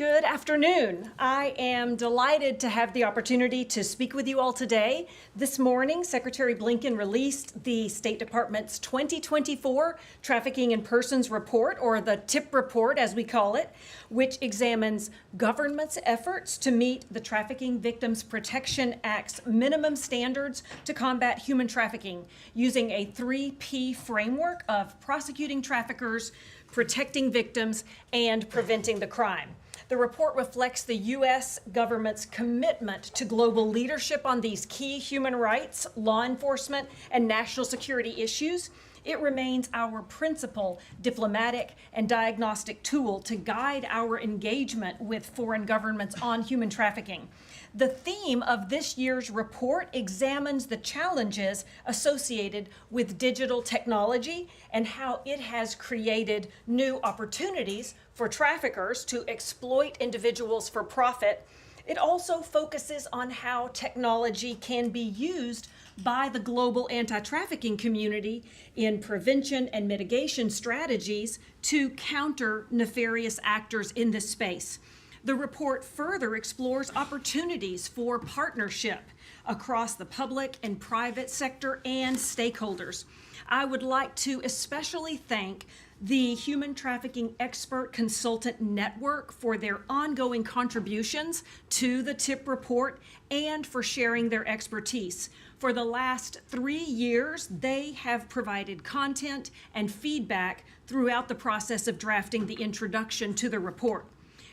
Good afternoon. I am delighted to have the opportunity to speak with you all today. This morning, Secretary Blinken released the State Department's 2024 Trafficking in Persons Report, or the TIP report as we call it, which examines government's efforts to meet the Trafficking Victims Protection Act's minimum standards to combat human trafficking using a 3P framework of prosecuting traffickers, protecting victims, and preventing the crime. The report reflects the U.S. government's commitment to global leadership on these key human rights, law enforcement, and national security issues. It remains our principal diplomatic and diagnostic tool to guide our engagement with foreign governments on human trafficking. The theme of this year's report examines the challenges associated with digital technology and how it has created new opportunities for traffickers to exploit individuals for profit. It also focuses on how technology can be used by the global anti-trafficking community in prevention and mitigation strategies to counter nefarious actors in this space. The report further explores opportunities for partnership across the public and private sector and stakeholders. I would like to especially thank the Human Trafficking Expert Consultant Network for their ongoing contributions to the TIP report and for sharing their expertise. For the last 3 years, they have provided content and feedback throughout the process of drafting the introduction to the report.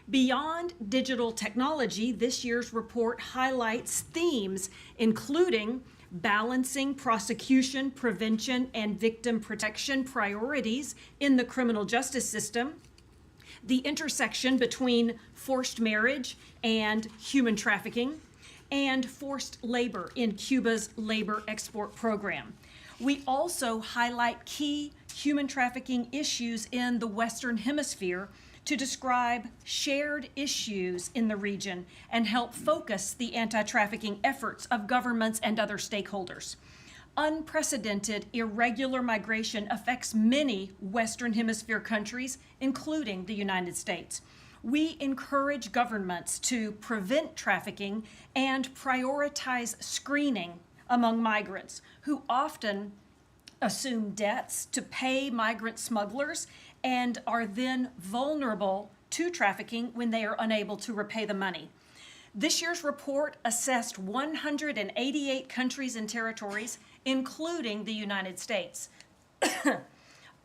Beyond digital technology, this year's report highlights themes including balancing prosecution, prevention, and victim protection priorities in the criminal justice system, the intersection between forced marriage and human trafficking, and forced labor in Cuba's labor export program. We also highlight key human trafficking issues in the Western Hemisphere to describe shared issues in the region and help focus the anti-trafficking efforts of governments and other stakeholders. Unprecedented irregular migration affects many Western Hemisphere countries, including the United States. We encourage governments to prevent trafficking and prioritize screening among migrants who often assume debts to pay migrant smugglers and are then vulnerable to trafficking when they are unable to repay the money. This year's report assessed 188 countries and territories, including the United States.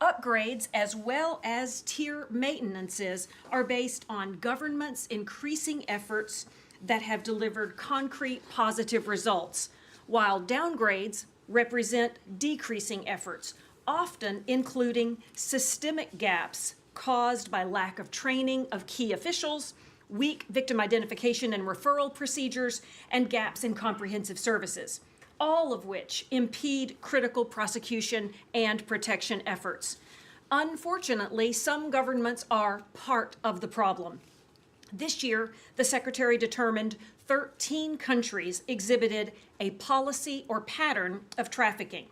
Upgrades as well as tier maintenances are based on governments' increasing efforts that have delivered concrete positive results, while downgrades represent decreasing efforts, often including systemic gaps caused by lack of training of key officials, weak victim identification and referral procedures, and gaps in comprehensive services, all of which impede critical prosecution and protection efforts. Unfortunately, some governments are part of the problem. This year, the Secretary determined 13 countries exhibited a policy or pattern of trafficking.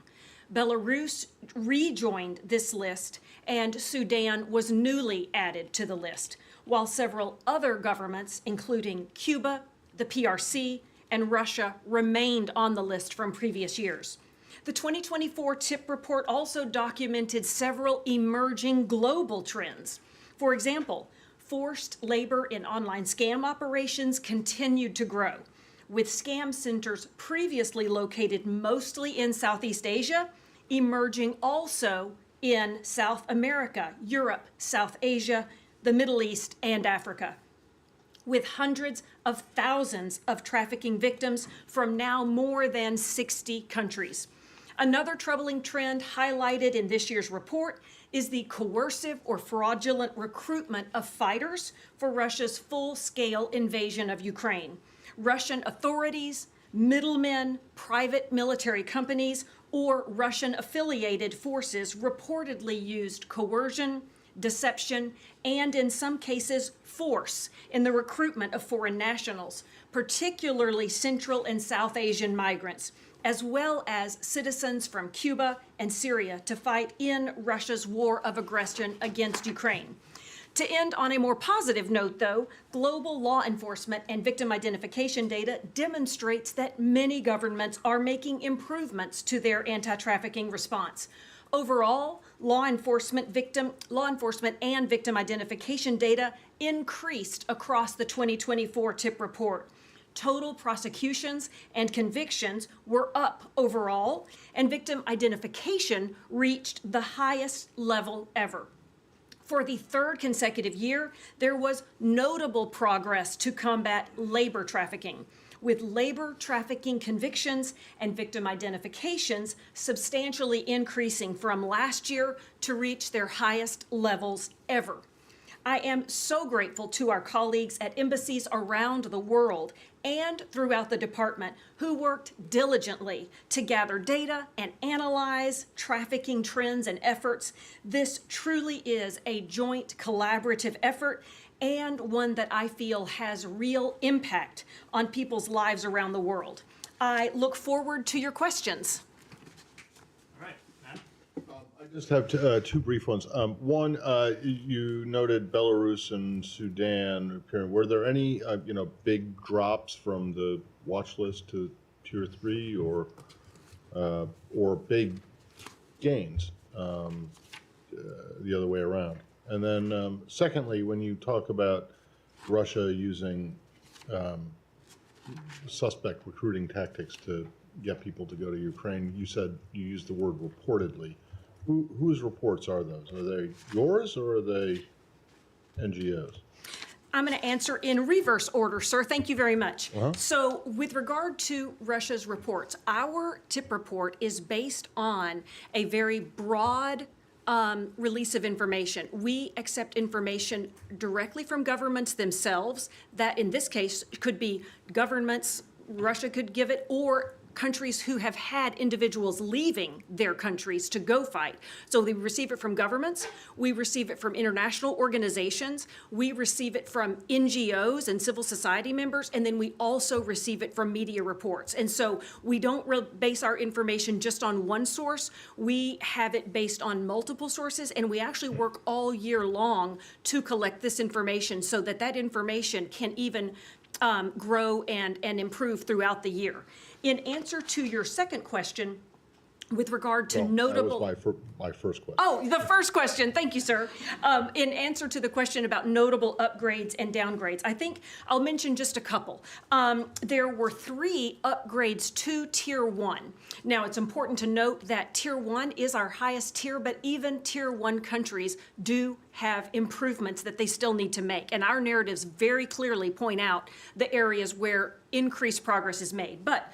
Belarus rejoined this list, and Sudan was newly added to the list, while several other governments, including Cuba, the PRC, and Russia, remained on the list from previous years. The 2024 TIP report also documented several emerging global trends. For example, forced labor in online scam operations continued to grow, with scam centers previously located mostly in Southeast Asia, emerging also in South America, Europe, South Asia, the Middle East, and Africa, with hundreds of thousands of trafficking victims from now more than 60 countries. Another troubling trend highlighted in this year's report is the coercive or fraudulent recruitment of fighters for Russia's full-scale invasion of Ukraine. Russian authorities, middlemen, private military companies, or Russian-affiliated forces reportedly used coercion, deception, and in some cases, force in the recruitment of foreign nationals, particularly Central and South Asian migrants, as well as citizens from Cuba and Syria to fight in Russia's war of aggression against Ukraine. To end on a more positive note, though, global law enforcement and victim identification data demonstrates that many governments are making improvements to their anti-trafficking response. Overall, law enforcement and victim identification data increased across the 2024 TIP report. Total prosecutions and convictions were up overall, and victim identification reached the highest level ever. For the third consecutive year, there was notable progress to combat labor trafficking, with labor trafficking convictions and victim identifications substantially increasing from last year to reach their highest levels ever. I am so grateful to our colleagues at embassies around the world and throughout the department who worked diligently to gather data and analyze trafficking trends and efforts. This truly is a joint collaborative effort and one that I feel has real impact on people's lives around the world. I look forward to your questions. I just have two brief ones. One, you noted Belarus and Sudan appearing. Were there any, big drops from the watch list to tier 3, or big gains the other way around? And then, secondly, when you talk about Russia using suspect recruiting tactics to get people to go to Ukraine, you said you used the word reportedly. Whose reports are those? Are they yours or are they NGOs? I'm going to answer in reverse order, sir. Thank you very much. So with regard to Russia's reports, our TIP report is based on a very broad release of information. We accept information directly from governments themselves. That in this case could be governments, Russia could give it, or countries who have had individuals leaving their countries to go fight. So we receive it from governments, we receive it from international organizations, we receive it from NGOs and civil society members, and then we also receive it from media reports. And so we don't base our information just on one source, we have it based on multiple sources, and we actually work all year long to collect this information so that that information can even grow and improve throughout the year. In answer to your second question, with regard to notable... That was my first question. Oh, the first question. Thank you, sir. In answer to the question about notable upgrades and downgrades, I think I'll mention just a couple. There were 3 upgrades to Tier 1. Now, it's important to note that Tier 1 is our highest tier, but even Tier 1 countries do have improvements that they still need to make. And our narratives very clearly point out the areas where increased progress is made. But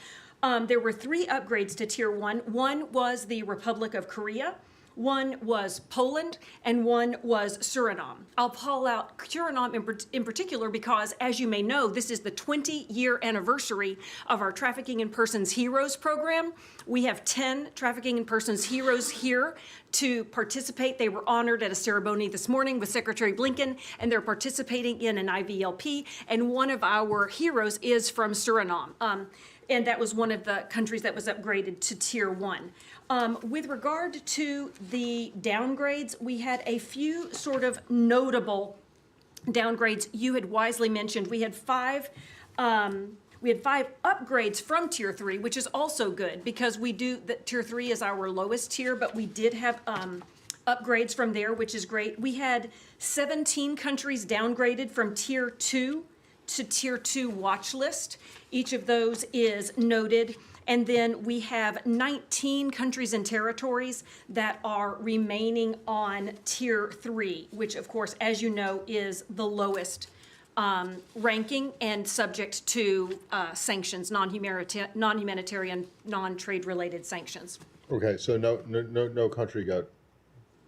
there were 3 upgrades to Tier 1. One was the Republic of Korea, one was Poland, and one was Suriname. I'll call out Suriname in particular because, as you may know, this is the 20-year anniversary of our Trafficking in Persons Heroes program. We have 10 Trafficking in Persons Heroes here to participate. They were honored at a ceremony this morning with Secretary Blinken, and they're participating in an IVLP, and one of our heroes is from Suriname. And that was one of the countries that was upgraded to Tier 1. With regard to the downgrades, we had a few sort of notable downgrades. You had wisely mentioned we had 5 upgrades from Tier 3, which is also good because Tier 3 is our lowest tier, but we did have upgrades from there, which is great. We had 17 countries downgraded from Tier 2 to Tier 2 watch list. Each of those is noted. And then we have 19 countries and territories that are remaining on Tier 3, which of course, as you know, is the lowest ranking and subject to sanctions, non-humanitarian, non-trade related sanctions. Okay, so no country got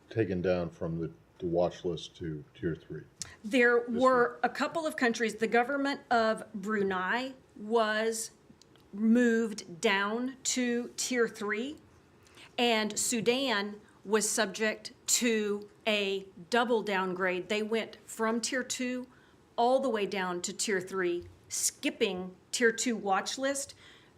taken down from the watch list to Tier 3. There were a couple of countries. The government of Brunei was moved down to Tier 3, and Sudan was subject to a double downgrade. They went from Tier 2 all the way down to Tier 3, skipping Tier 2 watch list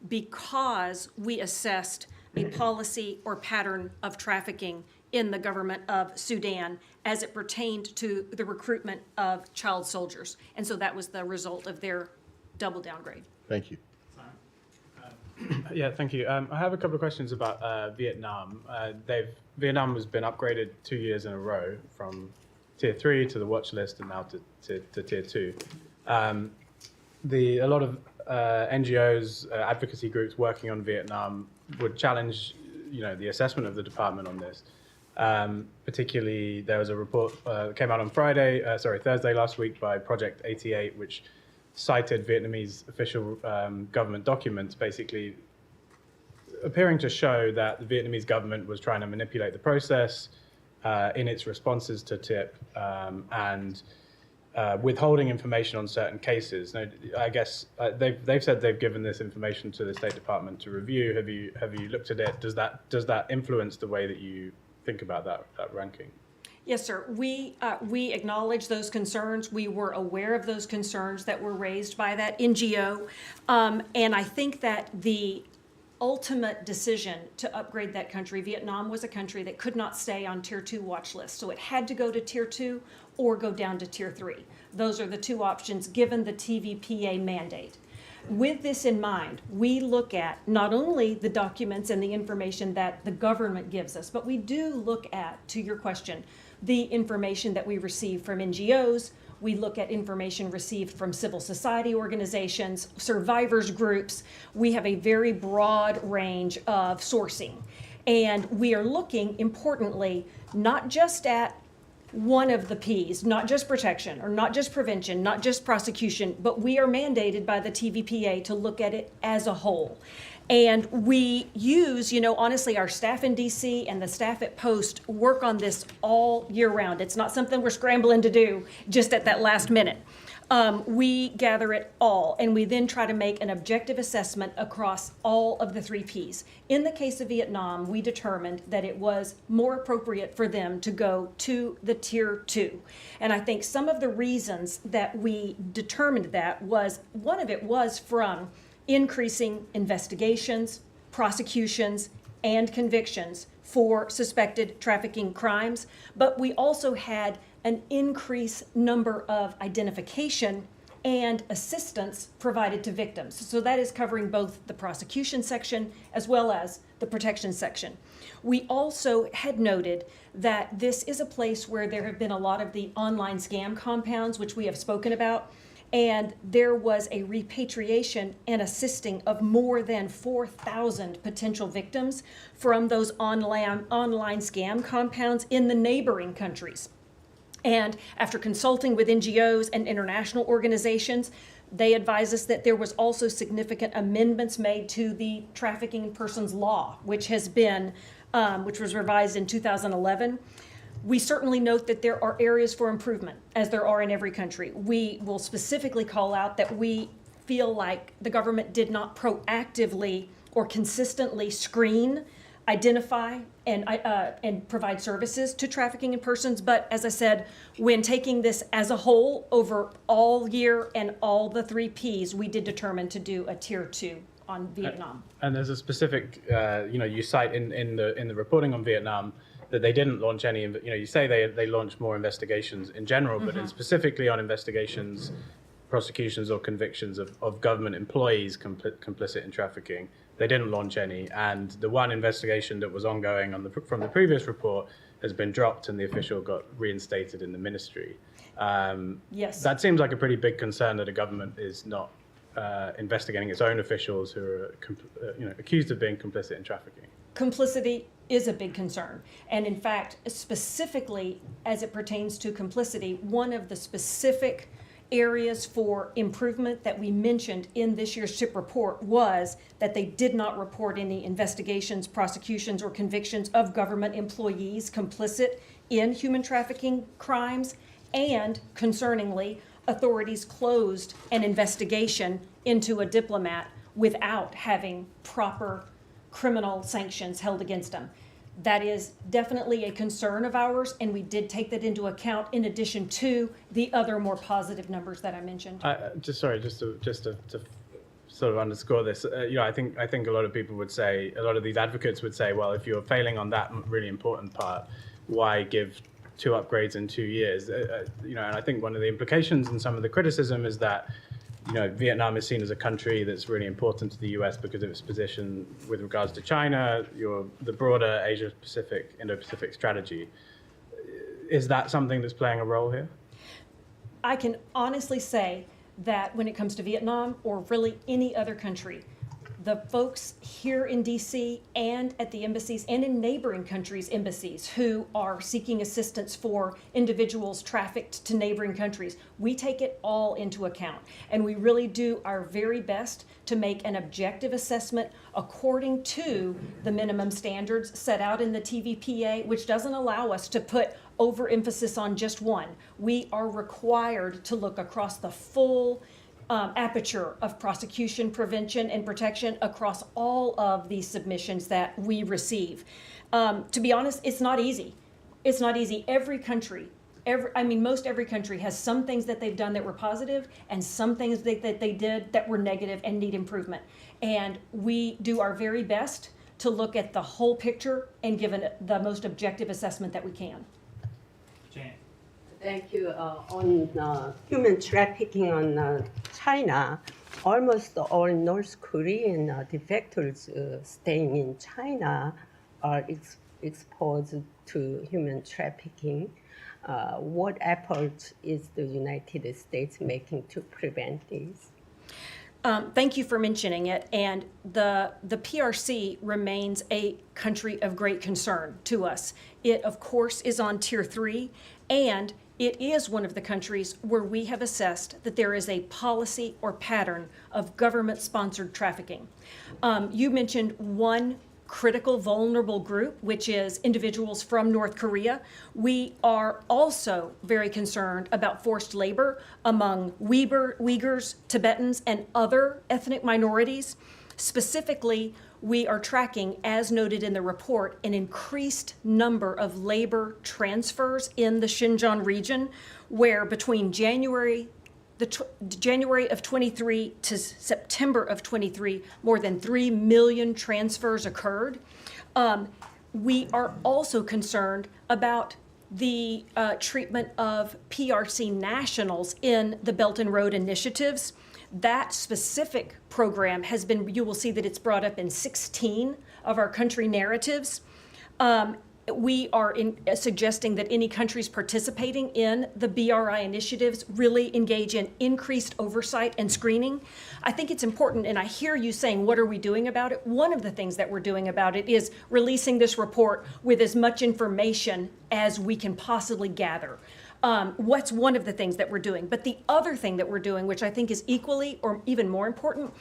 because we assessed a policy or pattern of trafficking in the government of Sudan as it pertained to the recruitment of child soldiers. And so that was the result of their double downgrade. Thank you. Yeah, thank you. I have a couple of questions about Vietnam. Vietnam has been upgraded 2 years in a row from Tier 3 to the watch list and now to Tier 2. A lot of NGOs, advocacy groups working on Vietnam would challenge, the assessment of the department on this. Particularly, there was a report that came out on Thursday last week by Project 88, which cited Vietnamese official government documents, basically appearing to show that the Vietnamese government was trying to manipulate the process in its responses to TIP and withholding information on certain cases. Now, I guess they've said they've given this information to the State Department to review. Have you looked at it? Does that influence the way that you think about that ranking? Yes, sir. We acknowledge those concerns. We were aware of those concerns that were raised by that NGO. And I think that the ultimate decision to upgrade that country, Vietnam was a country that could not stay on Tier 2 watch list. So it had to go to Tier 2 or go down to Tier 3. Those are the two options given the TVPA mandate. With this in mind, we look at not only the documents and the information that the government gives us, but we do look at, to your question, the information that we receive from NGOs. We look at information received from civil society organizations, survivors groups. We have a very broad range of sourcing. And we are looking, importantly, not just at one of the P's, not just protection or not just prevention, not just prosecution, but we are mandated by the TVPA to look at it as a whole. And we use, honestly, our staff in DC and the staff at Post work on this all year round. It's not something we're scrambling to do just at that last minute. We gather it all, and we then try to make an objective assessment across all of the 3 Ps. In the case of Vietnam, we determined that it was more appropriate for them to go to the Tier 2. And I think some of the reasons that we determined that one of it was from increasing investigations, prosecutions, and convictions for suspected trafficking crimes, but we also had an increased number of identification and assistance provided to victims. So that is covering both the prosecution section as well as the protection section. We also had noted that this is a place where there have been a lot of the online scam compounds, which we have spoken about, and there was a repatriation and assisting of more than 4,000 potential victims from those online scam compounds in the neighboring countries. And after consulting with NGOs and international organizations, they advise us that there was also significant amendments made to the trafficking in persons law, which was revised in 2011. We certainly note that there are areas for improvement, as there are in every country. We will specifically call out that we feel like the government did not proactively or consistently screen, identify, and provide services to trafficking in persons. But as I said, when taking this as a whole over all year and all the 3 Ps, we did determine to do a Tier 2 on Vietnam. And there's a specific, you cite in the reporting on Vietnam that they didn't launch any, you say they launched more investigations in general, but specifically on investigations, prosecutions or convictions of government employees complicit in trafficking. They didn't launch any, and the one investigation that was ongoing from the previous report has been dropped and the official got reinstated in the ministry. Yes. That seems like a pretty big concern that a government is not investigating its own officials who are accused of being complicit in trafficking. Complicity is a big concern. And in fact, specifically as it pertains to complicity, one of the specific areas for improvement that we mentioned in this year's TIP report was that they did not report any investigations, prosecutions, or convictions of government employees complicit in human trafficking crimes. And concerningly, authorities closed an investigation into a diplomat without having proper criminal sanctions held against them. That is definitely a concern of ours, and we did take that into account in addition to the other more positive numbers that I mentioned. To sort of underscore this. I think a lot of people would say, a lot of these advocates would say, well, if you're failing on that really important part, why give 2 upgrades in 2 years? And I think one of the implications and some of the criticism is that Vietnam is seen as a country that's really important to the US because of its position with regards to China, the broader Asia-Pacific, Indo-Pacific strategy. Is that something that's playing a role here? I can honestly say that when it comes to Vietnam or really any other country, the folks here in DC and at the embassies and in neighboring countries' embassies who are seeking assistance for individuals trafficked to neighboring countries, we take it all into account. And we really do our very best to make an objective assessment according to the minimum standards set out in the TVPA, which doesn't allow us to put overemphasis on just one. We are required to look across the full aperture of prosecution, prevention, and protection across all of these submissions that we receive. To be honest, it's not easy. It's not easy. Every country, most every country has some things that they've done that were positive and some things that they did that were negative and need improvement. And we do our very best to look at the whole picture and give the most objective assessment that we can. Jane. Thank you. On human trafficking on China, almost all North Korean defectors staying in China are exposed to human trafficking. What efforts is the United States making to prevent this? Thank you for mentioning it. And the PRC remains a country of great concern to us. It, of course, is on Tier 3, and it is one of the countries where we have assessed that there is a policy or pattern of government-sponsored trafficking. You mentioned one critical vulnerable group, which is individuals from North Korea. We are also very concerned about forced labor among Uyghurs, Tibetans, and other ethnic minorities. Specifically, we are tracking, as noted in the report, an increased number of labor transfers in the Xinjiang region, where between January of 23 to September of 23, more than 3 million transfers occurred. We are also concerned about the treatment of PRC nationals in the Belt and Road initiatives. That specific program has been, you will see that it's brought up in 16 of our country narratives. We are suggesting that any countries participating in the BRI initiatives really engage in increased oversight and screening. I think it's important, and I hear you saying, what are we doing about it? One of the things that we're doing about it is releasing this report with as much information as we can possibly gather. What's one of the things that we're doing? But the other thing that we're doing, which I think is equally or even more important,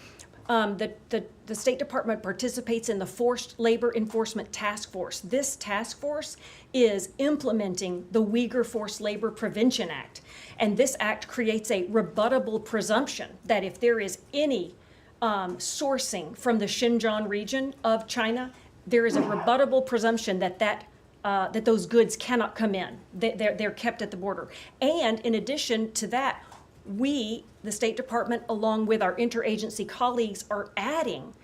the State Department participates in the Forced Labor Enforcement Task Force. This task force is implementing the Uyghur Forced Labor Prevention Act. And this act creates a rebuttable presumption that if there is any sourcing from the Xinjiang region of China, there is a rebuttable presumption that those goods cannot come in. They're kept at the border. And in addition to that, we, the State Department, along with our interagency colleagues, are adding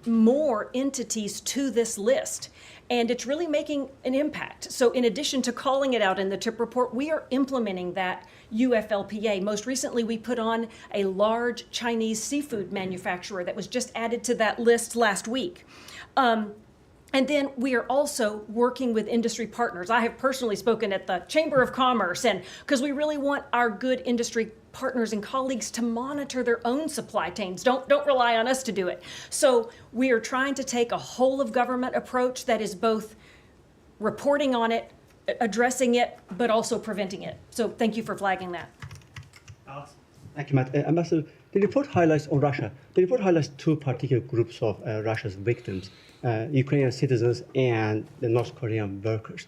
more entities to this list. And it's really making an impact. So in addition to calling it out in the TIP report, we are implementing that UFLPA. Most recently, we put on a large Chinese seafood manufacturer that was just added to that list last week. And then we are also working with industry partners. I have personally spoken at the Chamber of Commerce, and because we really want our good industry partners and colleagues to monitor their own supply chains. Don't rely on us to do it. So we are trying to take a whole of government approach that is both reporting on it, addressing it, but also preventing it. So thank you for flagging that. Alex? Thank you, Matt. Ambassador, the report highlights on Russia. The report highlights two particular groups of Russia's victims. Ukrainian citizens and the North Korean workers.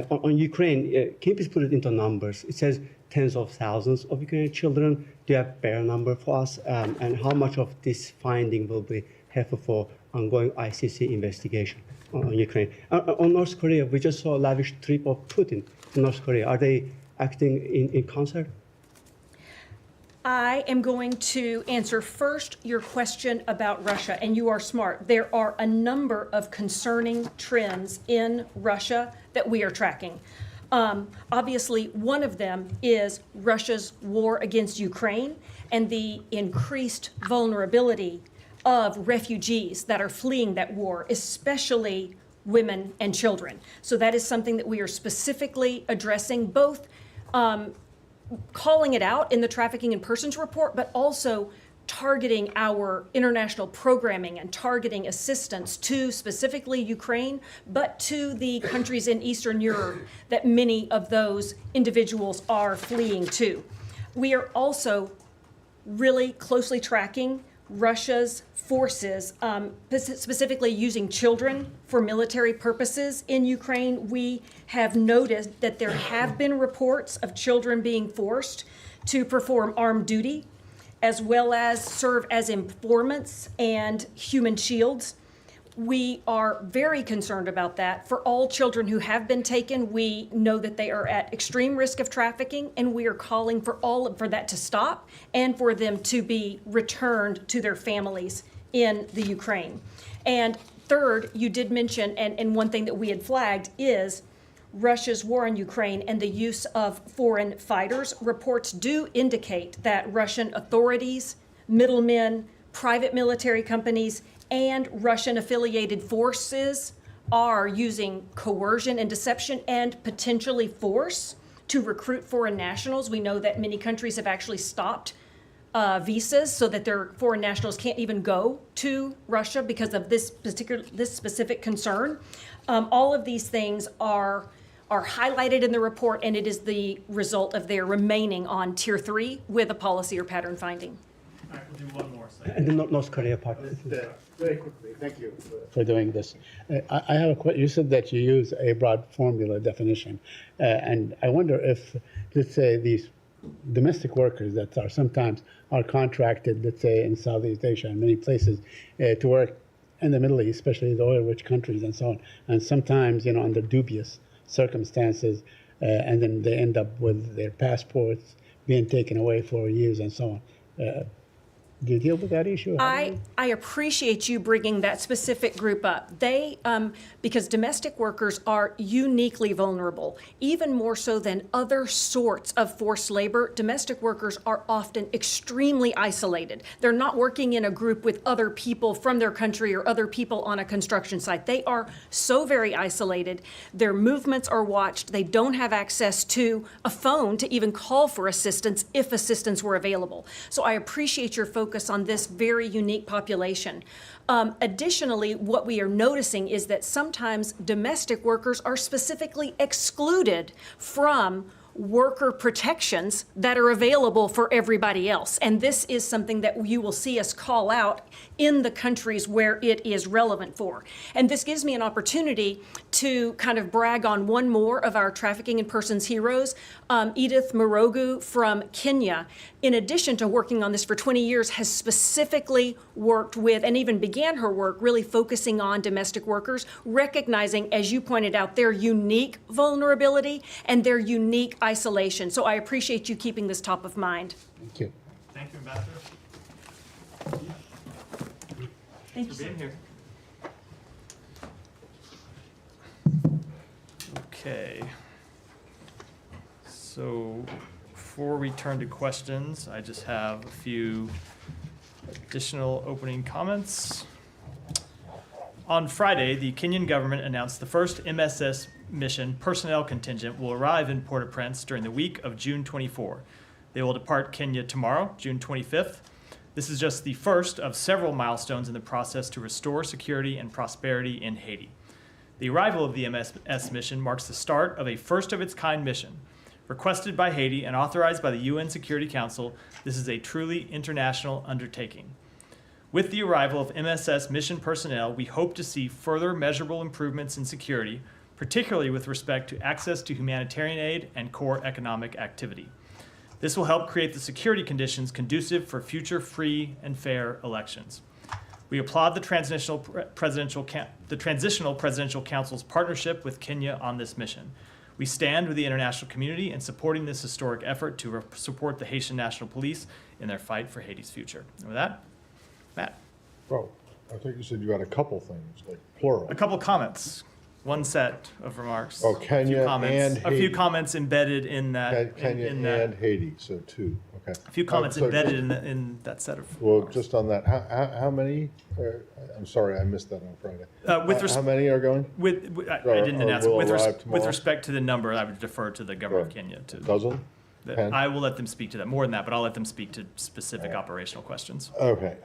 On Ukraine, can you please put it into numbers? It says tens of thousands of Ukrainian children. Do you have a bare number for us? And how much of this finding will be helpful for ongoing ICC investigation on Ukraine? On North Korea, we just saw a lavish trip of Putin to North Korea. Are they acting in concert? I am going to answer first your question about Russia, and you are smart. There are a number of concerning trends in Russia that we are tracking. Obviously, one of them is Russia's war against Ukraine and the increased vulnerability of refugees that are fleeing that war, especially women and children. So that is something that we are specifically addressing, both calling it out in the Trafficking in Persons report, but also targeting our international programming and targeting assistance to specifically Ukraine, but to the countries in Eastern Europe that many of those individuals are fleeing to. We are also really closely tracking Russia's forces, specifically using children for military purposes in Ukraine. We have noticed that there have been reports of children being forced to perform armed duty, as well as serve as informants and human shields. We are very concerned about that. For all children who have been taken, we know that they are at extreme risk of trafficking, and we are calling for that to stop and for them to be returned to their families in the Ukraine. And third, you did mention, and one thing that we had flagged is Russia's war on Ukraine and the use of foreign fighters. Reports do indicate that Russian authorities, middlemen, private military companies, and Russian-affiliated forces are using coercion and deception and potentially force to recruit foreign nationals. We know that many countries have actually stopped visas so that their foreign nationals can't even go to Russia because of this specific concern. All of these things are highlighted in the report, and it is the result of their remaining on Tier 3 with a policy or pattern finding. All right, we'll do one more. And the North Korea part. Very quickly, thank you for doing this. I have a question. You said that you use a broad formula definition, and I wonder if, let's say, these domestic workers that are sometimes contracted, let's say, in Southeast Asia and many places, to work in the Middle East, especially the oil-rich countries and so on, and sometimes, under dubious circumstances, and then they end up with their passports being taken away for years and so on. Do you deal with that issue? I appreciate you bringing that specific group up. They, because domestic workers are uniquely vulnerable, even more so than other sorts of forced labor. Domestic workers are often extremely isolated. They're not working in a group with other people from their country or other people on a construction site. They are so very isolated. Their movements are watched. They don't have access to a phone to even call for assistance if assistance were available. So I appreciate your focus on this very unique population. Additionally, what we are noticing is that sometimes domestic workers are specifically excluded from worker protections that are available for everybody else. And this is something that you will see us call out in the countries where it is relevant for. And this gives me an opportunity to kind of brag on one more of our Trafficking in Persons heroes, Edith Morogu from Kenya. In addition to working on this for 20 years, has specifically worked with and even began her work really focusing on domestic workers, recognizing, as you pointed out, their unique vulnerability and their unique isolation. So I appreciate you keeping this top of mind. Thank you. Thank you, Ambassador. Thank you, For being here. Okay. So before we turn to questions, I just have a few additional opening comments. On Friday, the Kenyan government announced the first MSS mission personnel contingent will arrive in Port-au-Prince during the week of June 24. They will depart Kenya tomorrow, June 25th. This is just the first of several milestones in the process to restore security and prosperity in Haiti. The arrival of the MSS mission marks the start of a first-of-its-kind mission. Requested by Haiti and authorized by the UN Security Council, this is a truly international undertaking. With the arrival of MSS mission personnel, we hope to see further measurable improvements in security, particularly with respect to access to humanitarian aid and core economic activity. This will help create the security conditions conducive for future free and fair elections. We applaud the Transitional Presidential Council's partnership with Kenya on this mission. We stand with the international community in supporting this historic effort to support the Haitian National Police in their fight for Haiti's future. And with that, Matt, Oh, I thought you said you had a couple things, like plural. a couple comments, one set of remarks. Oh, a few Kenya comments, and a few Haiti. comments embedded in that. Kenya in that, and Haiti, so two, okay. a few comments So embedded just- in that set of. Well, remarks. just on that, how many, I'm sorry, I missed that on Friday. With How many are going? I Or- didn't or announce it. will With, arrive with tomorrow? respect to the number, I would defer to the government of Right. Kenya. To, Dozen? that- 10? I will let them speak to that. More than that, but I'll let them speak to specific operational questions. Okay,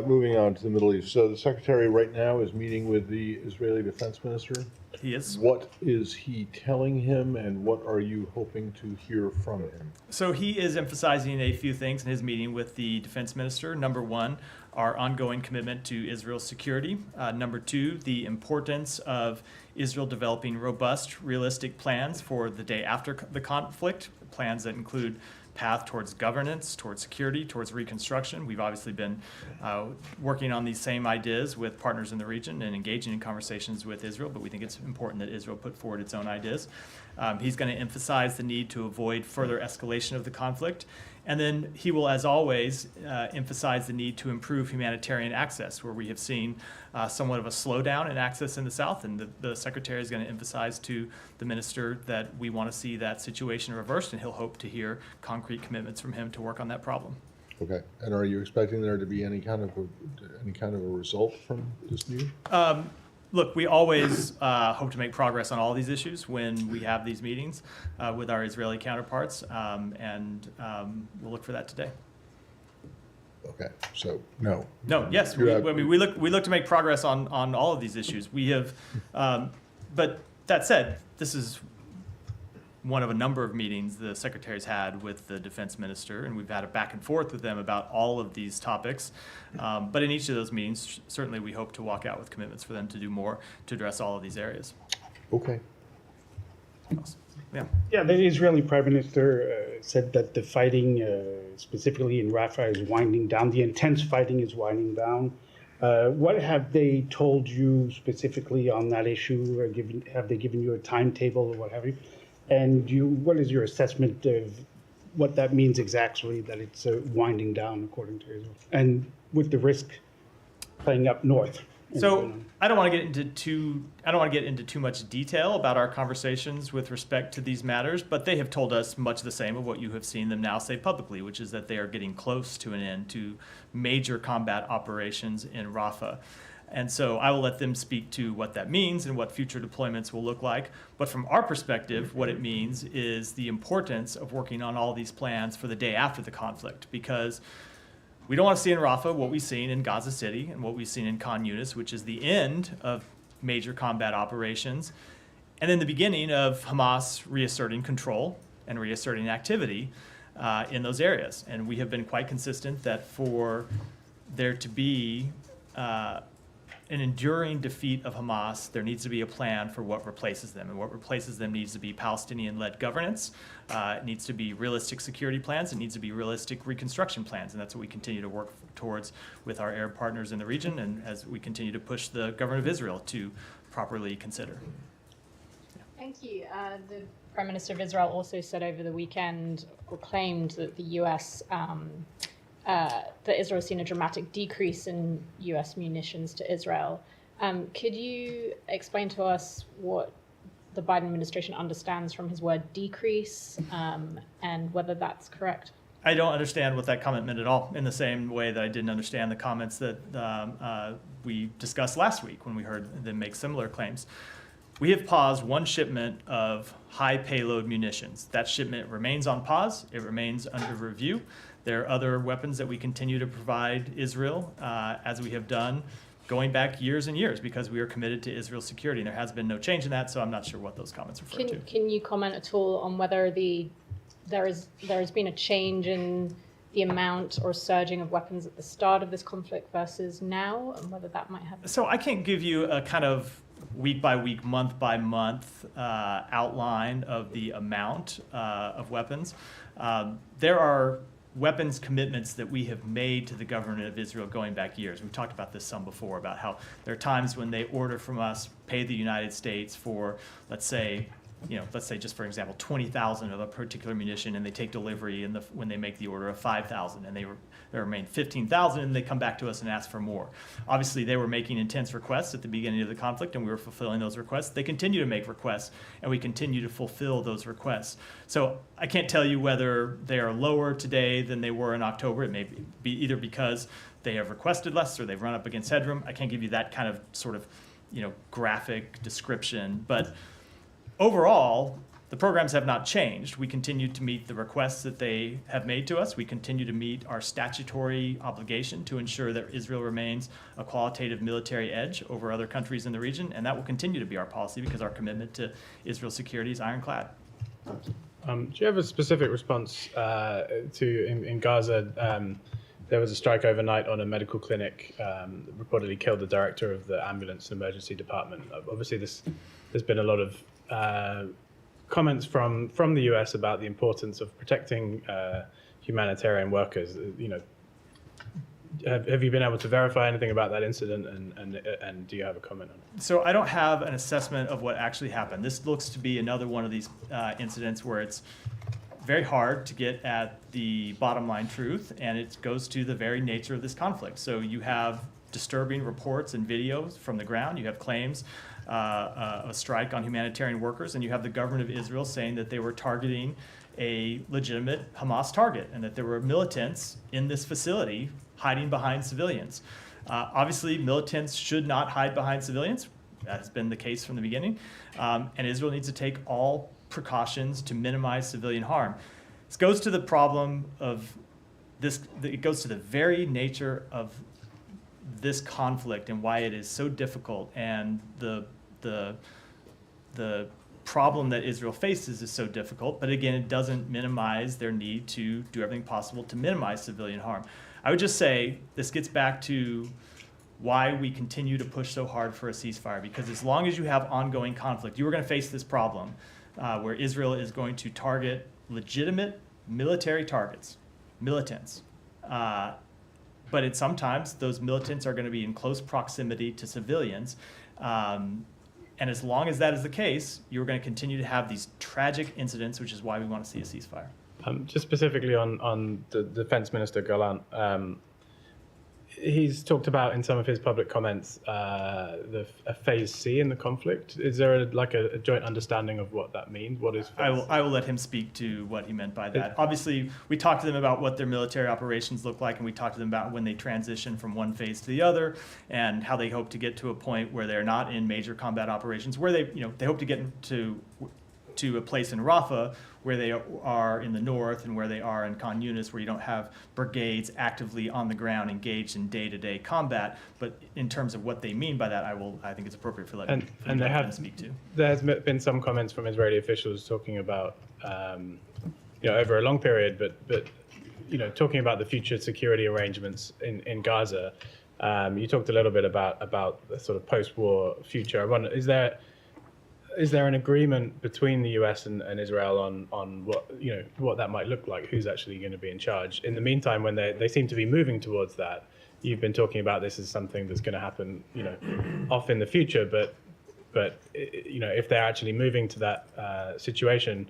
moving on to the Middle East. So the secretary right now is meeting with the Israeli defense minister. He is. What is he telling him, and what are you hoping to hear from him? So he is emphasizing a few things in his meeting with the defense minister. Number one, our ongoing commitment to Israel's security. Number two, the importance of Israel developing robust, realistic plans for the day after the conflict, plans that include path towards governance, towards security, towards reconstruction. We've obviously been working on these same ideas with partners in the region and engaging in conversations with Israel, but we think it's important that Israel put forward its own ideas. He's going to emphasize the need to avoid further escalation of the conflict. And then he will, as always, emphasize the need to improve humanitarian access, where we have seen somewhat of a slowdown in access in the South. And the Secretary is going to emphasize to the minister that we want to see that situation reversed, and he'll hope to hear concrete commitments from him to work on that problem. Okay, and are you expecting there to be any kind of a result from this meeting? Look, we always hope to make progress on all these issues when we have these meetings with our Israeli counterparts, and we'll look for that today. Okay, so no. No, yes, You have- we look to make progress on all of these issues. We have, but that said, this is one of a number of meetings the secretary's had with the defense minister, and we've had a back and forth with them about all of these topics. But in each of those meetings, certainly we hope to walk out with commitments for them to do more to address all of these areas. Okay. Yeah. Yeah, the Israeli prime minister said that the fighting, specifically in Rafah, is winding down. The intense fighting is winding down. What have they told you specifically on that issue? Or have they given you a timetable or what have you? And what is your assessment of what that means exactly, that it's winding down according to Israel, and with the risk playing up north? So I don't want to get into too much detail about our conversations with respect to these matters, but they have told us much the same of what you have seen them now say publicly, which is that they are getting close to an end to major combat operations in Rafah. And so I will let them speak to what that means and what future deployments will look like. But from our perspective, what it means is the importance of working on all these plans for the day after the conflict, because we don't want to see in Rafah what we've seen in Gaza City and what we've seen in Khan Yunis, which is the end of major combat operations, and then the beginning of Hamas reasserting control and reasserting activity in those areas. And we have been quite consistent that for there to be an enduring defeat of Hamas, there needs to be a plan for what replaces them. And what replaces them needs to be Palestinian-led governance. It needs to be realistic security plans. It needs to be realistic reconstruction plans. And that's what we continue to work towards with our Arab partners in the region, and as we continue to push the government of Israel to properly consider. Thank you. The Prime Minister of Israel also said over the weekend, or claimed that the U.S., that Israel has seen a dramatic decrease in U.S. munitions to Israel. Could you explain to us what the Biden administration understands from his word decrease, and whether that's correct? I don't understand what that comment meant at all, in the same way that I didn't understand the comments that we discussed last week when we heard them make similar claims. We have paused one shipment of high payload munitions. That shipment remains on pause. It remains under review. There are other weapons that we continue to provide Israel, as we have done going back years and years, because we are committed to Israel's security. And there has been no change in that, so I'm not sure what those comments refer to. Can you comment at all on whether there has been a change in the amount or surging of weapons at the start of this conflict versus now, and whether that might have? So I can't give you a kind of week by week, month by month outline of the amount of weapons. There are weapons commitments that we have made to the government of Israel going back years. We've talked about this some before, about how there are times when they order from us, pay the United States for, let's say, let's say just for example, 20,000 of a particular munition, and they take delivery when they make the order of 5,000, and there remain 15,000, and they come back to us and ask for more. Obviously, they were making intense requests at the beginning of the conflict, and we were fulfilling those requests. They continue to make requests, and we continue to fulfill those requests. So I can't tell you whether they are lower today than they were in October. It may be either because they have requested less or they've run up against headroom. I can't give you that kind of sort of graphic description, but overall, the programs have not changed. We continue to meet the requests that they have made to us. We continue to meet our statutory obligation to ensure that Israel remains a qualitative military edge over other countries in the region, and that will continue to be our policy because our commitment to Israel's security is ironclad. Do you have a specific response in Gaza? There was a strike overnight on a medical clinic, reportedly killed the director of the ambulance and emergency department. Obviously, there's been a lot of comments from the US about the importance of protecting humanitarian workers. Have you been able to verify anything about that incident, and do you have a comment on it? So I don't have an assessment of what actually happened. This looks to be another one of these incidents where it's very hard to get at the bottom line truth, and it goes to the very nature of this conflict. So you have disturbing reports and videos from the ground. You have claims a strike on humanitarian workers, and you have the government of Israel saying that they were targeting a legitimate Hamas target and that there were militants in this facility hiding behind civilians. Obviously, militants should not hide behind civilians. That has been the case from the beginning, and Israel needs to take all precautions to minimize civilian harm. This goes to the problem of this. It goes to the very nature of this conflict and why it is so difficult, and the problem that Israel faces is so difficult. But again, it doesn't minimize their need to do everything possible to minimize civilian harm. I would just say this gets back to why we continue to push so hard for a ceasefire, because as long as you have ongoing conflict, you are going to face this problem where Israel is going to target legitimate military targets, militants. But sometimes those militants are going to be in close proximity to civilians. And as long as that is the case, you're going to continue to have these tragic incidents, which is why we want to see a ceasefire. Just specifically on the Defense Minister Gallant, he's talked about in some of his public comments a phase C in the conflict. Is there a joint understanding of what that means? What is phase C? I will let him speak to what he meant by that. Obviously, we talked to them about what their military operations look like, and we talked to them about when they transition from one phase to the other, and how they hope to get to a point where they're not in major combat operations, where they hope to get to a place in Rafah where they are in the north and where they are in Khan Yunis, where you don't have brigades actively on the ground engaged in day-to-day combat. But in terms of what they mean by that, I think it's appropriate for letting them speak to. There has been some comments from Israeli officials talking about, over a long period, but talking about the future security arrangements in Gaza. You talked a little bit about the sort of post-war future. I wonder, is there an agreement between the US and Israel on what that might look like? Who's actually going to be in charge? In the meantime, when they seem to be moving towards that, you've been talking about this as something that's going to happen, off in the future. But if they're actually moving to that situation,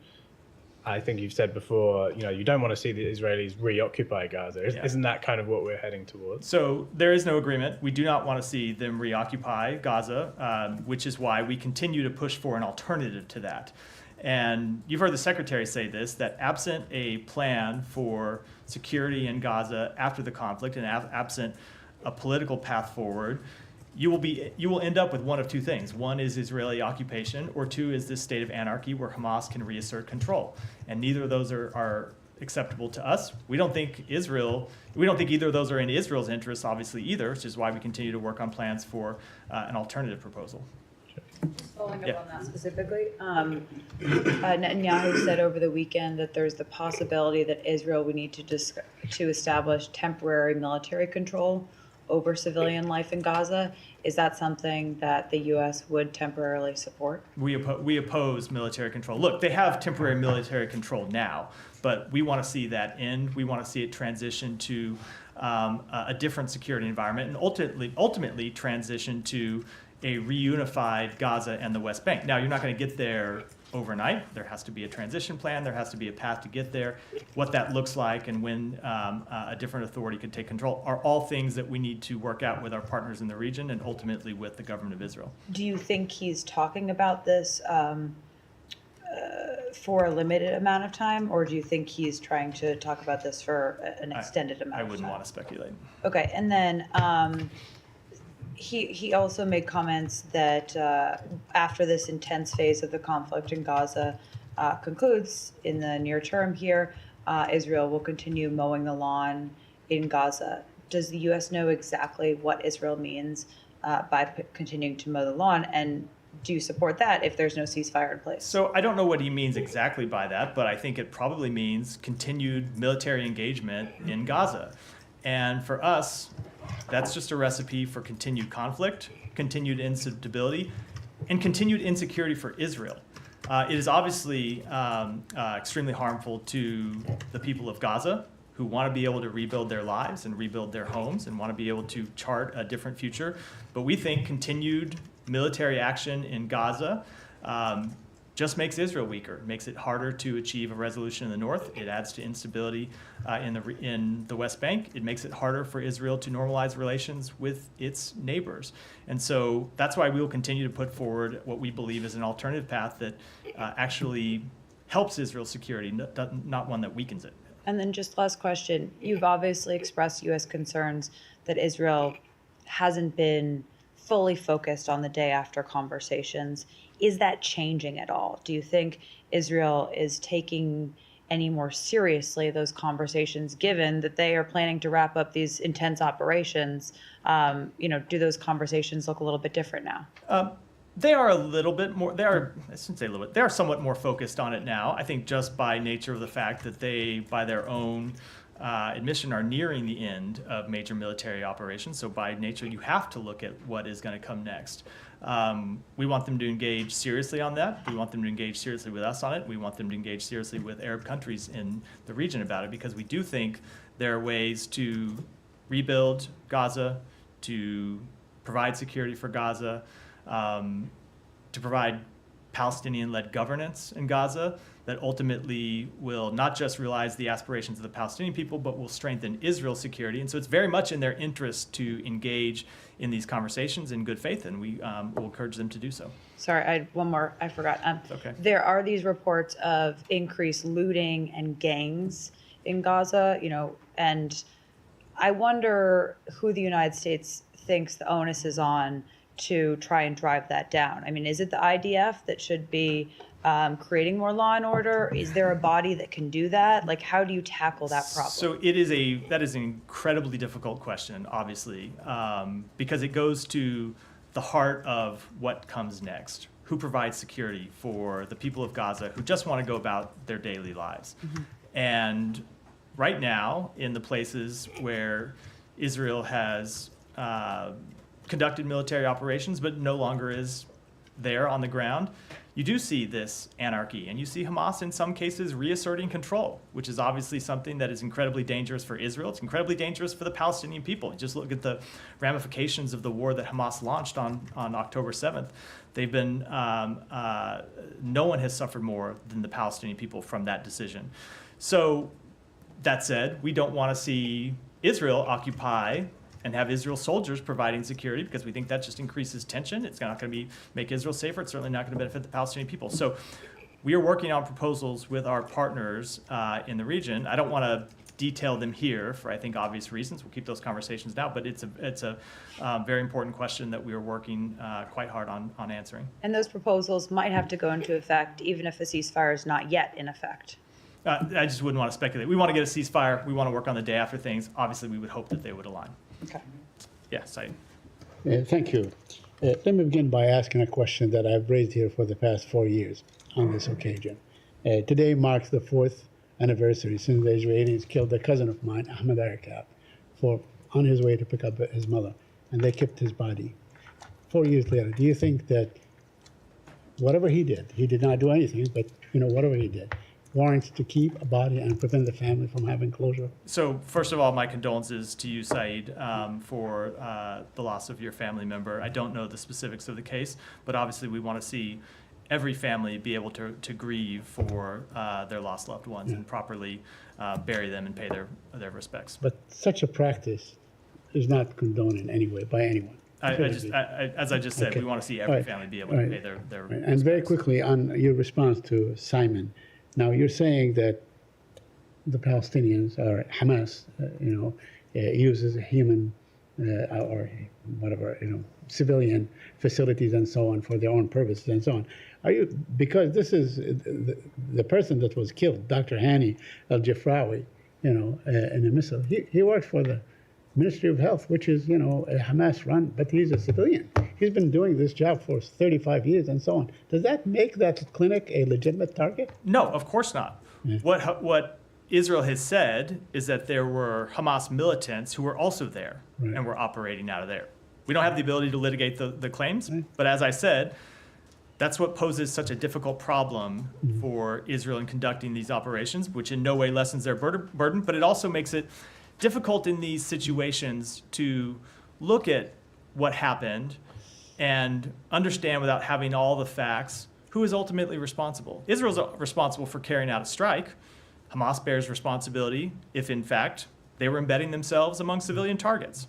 I think you've said before, you don't want to see the Israelis reoccupy Gaza. Isn't that kind of what we're heading towards? So there is no agreement. We do not want to see them reoccupy Gaza, which is why we continue to push for an alternative to that. And you've heard the Secretary say this, that absent a plan for security in Gaza after the conflict and absent a political path forward, you will end up with one of two things. One is Israeli occupation, or two is this state of anarchy where Hamas can reassert control. And neither of those are acceptable to us. We don't think either of those are in Israel's interest, obviously, either, which is why we continue to work on plans for an alternative proposal. Following up on that specifically, Netanyahu said over the weekend that there's the possibility that Israel would need to establish temporary military control over civilian life in Gaza. Is that something that the U.S. would temporarily support? We oppose military control. Look, they have temporary military control now, but we want to see that end. We want to see it transition to a different security environment, and ultimately transition to a reunified Gaza and the West Bank. Now, you're not going to get there overnight. There has to be a transition plan. There has to be a path to get there. What that looks like and when a different authority can take control are all things that we need to work out with our partners in the region and ultimately with the government of Israel. Do you think he's talking about this for a limited amount of time, or do you think he's trying to talk about this for an extended amount of time? I wouldn't want to speculate. Okay, and then he also made comments that after this intense phase of the conflict in Gaza concludes in the near term here, Israel will continue mowing the lawn in Gaza. Does the U.S. know exactly what Israel means by continuing to mow the lawn, and do you support that if there's no ceasefire in place? So I don't know what he means exactly by that, but I think it probably means continued military engagement in Gaza. And for us, that's just a recipe for continued conflict, continued instability, and continued insecurity for Israel. It is obviously extremely harmful to the people of Gaza, who want to be able to rebuild their lives and rebuild their homes and want to be able to chart a different future. But we think continued military action in Gaza just makes Israel weaker, makes it harder to achieve a resolution in the north. It adds to instability in the West Bank. It makes it harder for Israel to normalize relations with its neighbors. And so that's why we will continue to put forward what we believe is an alternative path that actually helps Israel's security, not one that weakens it. And then just last question, you've obviously expressed U.S. concerns that Israel hasn't been fully focused on the day after conversations. Is that changing at all? Do you think Israel is taking any more seriously those conversations, given that they are planning to wrap up these intense operations? Do those conversations look a little bit different now? They are a little bit more, I shouldn't say a little bit, they're somewhat more focused on it now. I think just by nature of the fact that they, by their own admission, are nearing the end of major military operations. So by nature, you have to look at what is going to come next. We want them to engage seriously on that. We want them to engage seriously with us on it. We want them to engage seriously with Arab countries in the region about it, because we do think there are ways to rebuild Gaza, to provide security for Gaza, to provide Palestinian-led governance in Gaza that ultimately will not just realize the aspirations of the Palestinian people, but will strengthen Israel's security. And so it's very much in their interest to engage in these conversations in good faith, and we will encourage them to do so. Sorry, I had one more. I forgot. Okay. There are these reports of increased looting and gangs in Gaza, and I wonder who the United States thinks the onus is on to try and drive that down. I mean, is it the IDF that should be creating more law and order? Is there a body that can do that? Like, how do you tackle that problem? So that is an incredibly difficult question, obviously, because it goes to the heart of what comes next. Who provides security for the people of Gaza who just want to go about their daily lives? Mm-hmm. And right now, in the places where Israel has conducted military operations but no longer is there on the ground, you do see this anarchy, and you see Hamas in some cases reasserting control, which is obviously something that is incredibly dangerous for Israel. It's incredibly dangerous for the Palestinian people. Just look at the ramifications of the war that Hamas launched on October 7th. They've been, no one has suffered more than the Palestinian people from that decision. So that said, we don't want to see Israel occupy and have Israel soldiers providing security, because we think that just increases tension. It's not going to make Israel safer. It's certainly not going to benefit the Palestinian people. So we are working on proposals with our partners in the region. I don't want to detail them here for, I think, obvious reasons. We'll keep those conversations now, but it's a very important question that we are working quite hard on answering. And those proposals might have to go into effect even if a ceasefire is not yet in effect. I just wouldn't want to speculate. We want to get a ceasefire. We want to work on the day after things. Obviously, we would hope that they would align. Okay. Yeah, Saeed. Thank you. Let me begin by asking a question that I've raised here for the past 4 years on this occasion. Today marks the 4th anniversary since the Israelis killed a cousin of mine, Ahmed Erekab, on his way to pick up his mother, and they kept his body. 4 years later, do you think that whatever he did not do anything, but whatever he did, warrants to keep a body and prevent the family from having closure? So first of all, my condolences to you, Saeed, for the loss of your family member. I don't know the specifics of the case, but obviously we want to see every family be able to grieve for their lost loved ones and properly bury them and pay their respects. But such a practice is not condoned in any way by anyone. As I just said, Okay. we want to see All every right. family be able All to right. pay their Right. And very respects. quickly on your response to Simon, now you're saying that the Palestinians or Hamas, uses human or whatever, civilian facilities and so on for their own purposes and so on. Because this is the person that was killed, Dr. Hani al-Jafrawi, in a missile. He worked for the Ministry of Health, which is, a Hamas run, but he's a civilian. He's been doing this job for 35 years and so on. Does that make that clinic a legitimate target? No, of course not. What Israel has said is that there were Hamas militants who were also there and were operating out of there. We don't have the ability to litigate the claims, but as I said, that's what poses such a difficult problem for Israel in conducting these operations, which in no way lessens their burden, but it also makes it difficult in these situations to look at what happened and understand without having all the facts who is ultimately responsible. Israel's responsible for carrying out a strike. Hamas bears responsibility if, in fact, they were embedding themselves among civilian targets.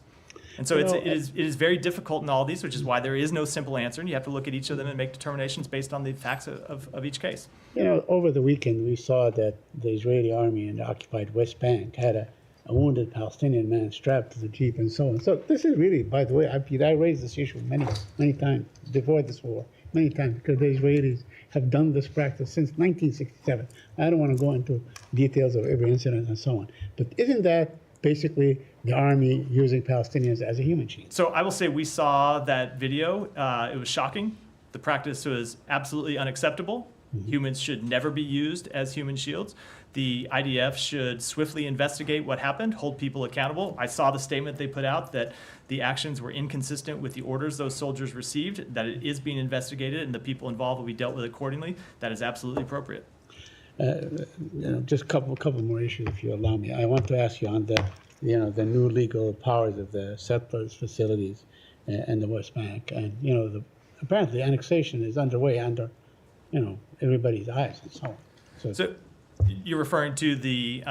And so it is very difficult in all these, which is why there is no simple answer, and you have to look at each of them and make determinations based on the facts of each case. Over the weekend, we saw that the Israeli army in the occupied West Bank had a wounded Palestinian man strapped to the jeep and so on. So this is really, by the way, I raised this issue many times before this war, many times, because the Israelis have done this practice since 1967. I don't want to go into details of every incident and so on. But isn't that basically the army using Palestinians as a human shield? So I will say we saw that video. It was shocking. The practice was absolutely unacceptable. Humans should never be used as human shields. The IDF should swiftly investigate what happened, hold people accountable. I saw the statement they put out that the actions were inconsistent with the orders those soldiers received, that it is being investigated, and the people involved will be dealt with accordingly. That is absolutely appropriate. Just a couple more issues, if you allow me. I want to ask you on the new legal powers of the settlers' facilities in the West Bank, and apparently annexation is underway under everybody's eyes and so on. So you're referring to the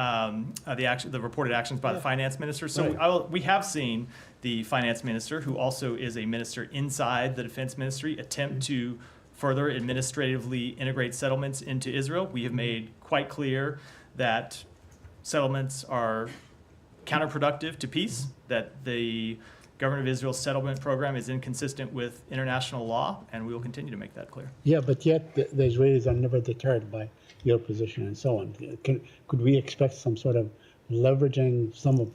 reported actions by the finance minister. So we have seen the finance minister, who also is a minister inside the defense ministry, attempt to further administratively integrate settlements into Israel. We have made quite clear that settlements are counterproductive to peace, that the government of Israel's settlement program is inconsistent with international law, and we will continue to make that clear. Yeah, but yet the Israelis are never deterred by your position and so on. Could we expect some sort of leveraging some of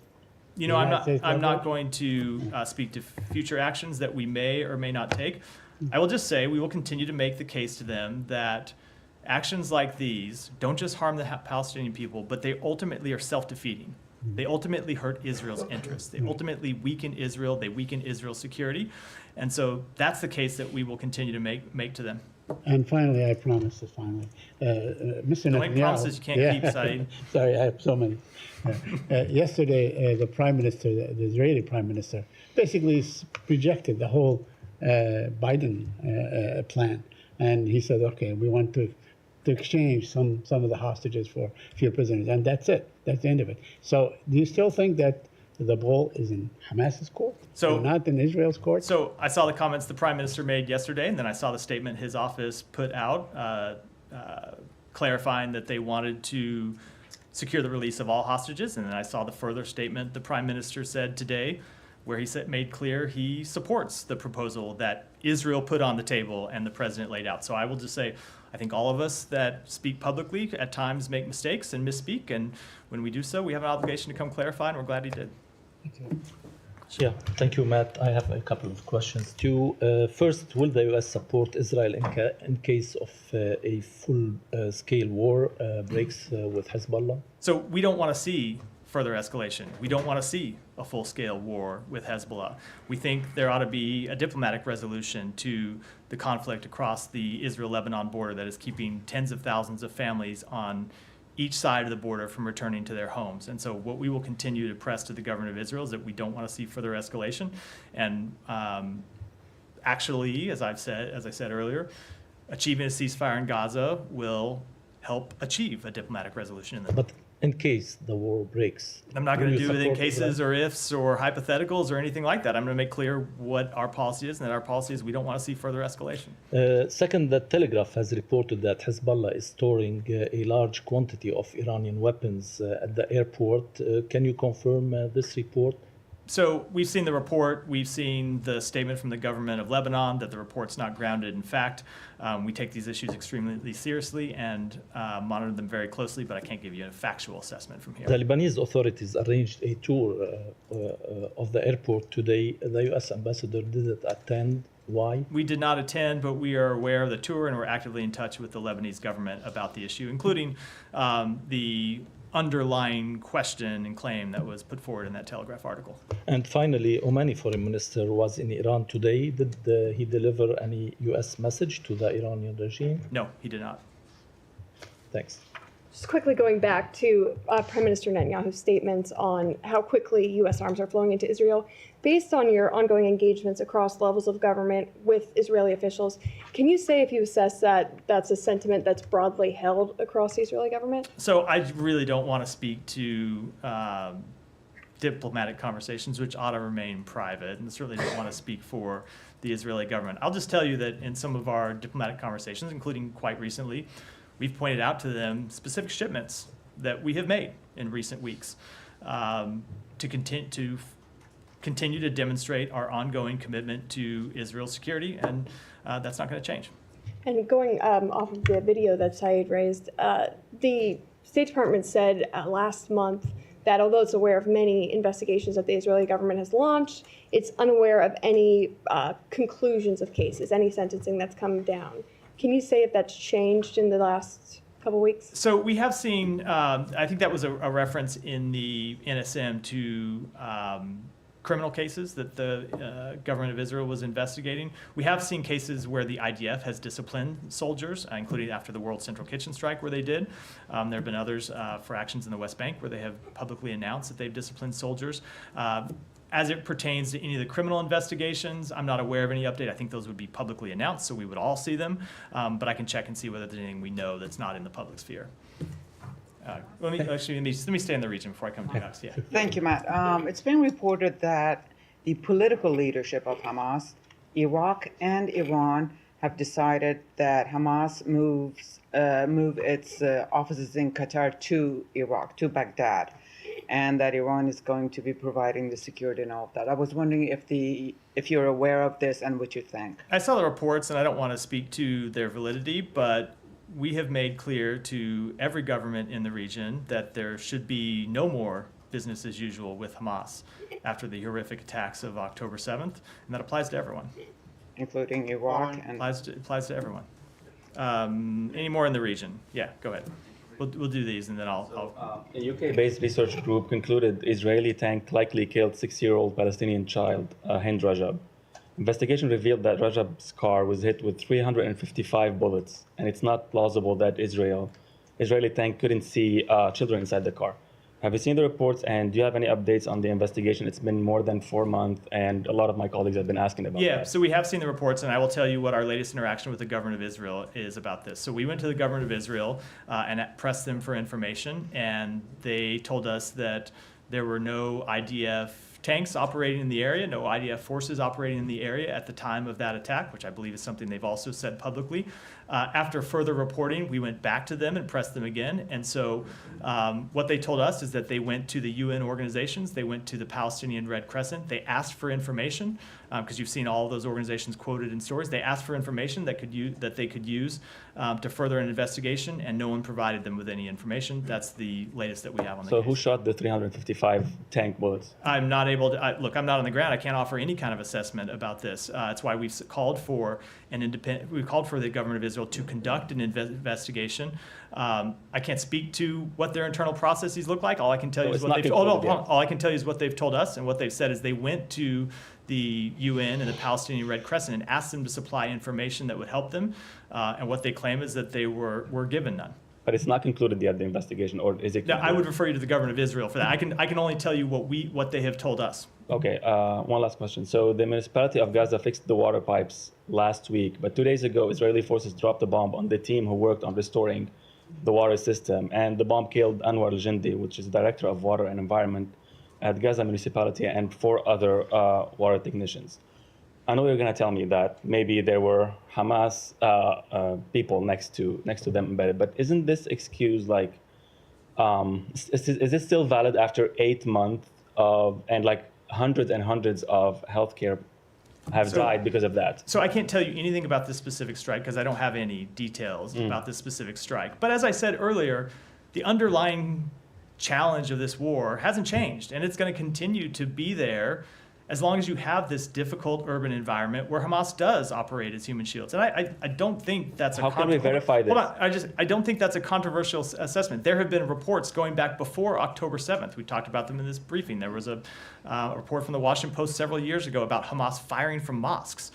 I'm not going to speak to future actions that we may or may not take. I will just say we will continue to make the case to them that actions like these don't just harm the Palestinian people, but they ultimately are self-defeating. They ultimately hurt Israel's interests. They ultimately weaken Israel. They weaken Israel's security. And so that's the case that we will continue to make to them. And finally, I promise this finally. Mr. Don't Netanyahu. make promises you can't keep, Saeed. Sorry, I have so many. Yesterday, the Prime Minister, the Israeli Prime Minister, basically rejected the whole Biden plan. And he said, okay, we want to exchange some of the hostages for few prisoners. And that's it. That's the end of it. So do you still think that the ball is in Hamas's court, and not in Israel's court? So I saw the comments the Prime Minister made yesterday, and then I saw the statement his office put out clarifying that they wanted to secure the release of all hostages. And then I saw the further statement the Prime Minister said today, where he made clear he supports the proposal that Israel put on the table and the president laid out. So I will just say, I think all of us that speak publicly at times make mistakes and misspeak, and when we do so, we have an obligation to come clarify, and we're glad he did. Yeah, thank you, Matt. I have a couple of questions too. First, will the U.S. support Israel in case of a full-scale war breaks with Hezbollah? So we don't want to see further escalation. We don't want to see a full-scale war with Hezbollah. We think there ought to be a diplomatic resolution to the conflict across the Israel-Lebanon border that is keeping tens of thousands of families on each side of the border from returning to their homes. And so what we will continue to press to the government of Israel is that we don't want to see further escalation. And actually, as I said earlier, achieving a ceasefire in Gaza will help achieve a diplomatic resolution in the But in case the war breaks, I'm not going will to you do it in support cases Israel? or ifs or hypotheticals or anything like that. I'm going to make clear what our policy is, and that our policy is we don't want to see further escalation. Second, the Telegraph has reported that Hezbollah is storing a large quantity of Iranian weapons at the airport. Can you confirm this report? So we've seen the report. We've seen the statement from the government of Lebanon that the report's not grounded in fact. We take these issues extremely seriously and monitor them very closely, but I can't give you a factual assessment from here. The Lebanese authorities arranged a tour of the airport today. The U.S. ambassador didn't attend. Why? We did not attend, but we are aware of the tour and we're actively in touch with the Lebanese government about the issue, including the underlying question and claim that was put forward in that Telegraph article. And finally, Omani foreign minister was in Iran today. Did he deliver any U.S. message to the Iranian regime? No, he did not. Thanks. Just quickly going back to Prime Minister Netanyahu's statements on how quickly U.S. arms are flowing into Israel. Based on your ongoing engagements across levels of government with Israeli officials, can you say if you assess that that's a sentiment that's broadly held across the Israeli government? So I really don't want to speak to diplomatic conversations, which ought to remain private, and certainly don't want to speak for the Israeli government. I'll just tell you that in some of our diplomatic conversations, including quite recently, we've pointed out to them specific shipments that we have made in recent weeks to continue to demonstrate our ongoing commitment to Israel's security, and that's not going to change. And going off of the video that Saeed raised, the State Department said last month that although it's aware of many investigations that the Israeli government has launched, it's unaware of any conclusions of cases, any sentencing that's come down. Can you say if that's changed in the last couple weeks? So we have seen, I think that was a reference in the NSM to criminal cases that the government of Israel was investigating. We have seen cases where the IDF has disciplined soldiers, including after the World Central Kitchen strike where they did. There have been others for actions in the West Bank where they have publicly announced that they've disciplined soldiers. As it pertains to any of the criminal investigations, I'm not aware of any update. I think those would be publicly announced, so we would all see them. But I can check and see whether there's anything we know that's not in the public sphere. Let me stay in the region before I come to you next. Yeah. Thank you, Matt. It's been reported that the political leadership of Hamas, Iraq and Iran, have decided that Hamas move its offices in Qatar to Iraq, to Baghdad, and that Iran is going to be providing the security and all of that. I was wondering if you're aware of this and what you think. I saw the reports, and I don't want to speak to their validity, but we have made clear to every government in the region that there should be no more business as usual with Hamas after the horrific attacks of October 7th, and that applies to everyone. Including Iraq and Applies to everyone. Any more in the region? Yeah, go ahead. We'll do these, and then I'll A UK-based research group concluded Israeli tank likely killed 6-year-old Palestinian child, Hind Rajab. Investigation revealed that Rajab's car was hit with 355 bullets, and it's not plausible that Israeli tank couldn't see children inside the car. Have you seen the reports, and do you have any updates on the investigation? It's been more than 4 months, and a lot of my colleagues have been asking about that. Yeah, so we have seen the reports, and I will tell you what our latest interaction with the government of Israel is about this. So we went to the government of Israel and pressed them for information, and they told us that there were no IDF tanks operating in the area, no IDF forces operating in the area at the time of that attack, which I believe is something they've also said publicly. After further reporting, we went back to them and pressed them again. And so what they told us is that they went to the UN organizations, they went to the Palestinian Red Crescent, they asked for information, because you've seen all of those organizations quoted in stories. They asked for information that they could use to further an investigation, and no one provided them with any information. That's the latest that we have on the So case. who shot the 355 tank bullets? I'm not able to, look, I'm not on the ground. I can't offer any kind of assessment about this. That's why we've called for we called for the government of Israel to conduct an investigation. I can't speak to what their internal processes look like. All I can tell you is what they've all I can tell you is what they've told us, and what they've said is they went to the UN and the Palestinian Red Crescent and asked them to supply information that would help them. And what they claim is that they were given none. But it's not concluded yet, the investigation, or is it? I would refer you to the government of Israel for that. I can only tell you what they have told us. Okay, one last question. So the municipality of Gaza fixed the water pipes last week, but 2 days ago, Israeli forces dropped a bomb on the team who worked on restoring the water system, and the bomb killed Anwar al-Jindi, which is the director of water and environment at Gaza municipality, and 4 other water technicians. I know you're going to tell me that maybe there were Hamas people next to them embedded, but isn't this excuse like, is this still valid after 8 months of, and like hundreds and hundreds of healthcare have died because of that? So I can't tell you anything about this specific strike because I don't have any details about this specific strike. But as I said earlier, the underlying challenge of this war hasn't changed, and it's going to continue to be there as long as you have this difficult urban environment where Hamas does operate as human shields. And I don't think that's a... How can we verify this? Hold on, I don't think that's a controversial assessment. There have been reports going back before October 7th. We talked about them in this briefing. There was a report from the Washington Post several years ago about Hamas firing from mosques.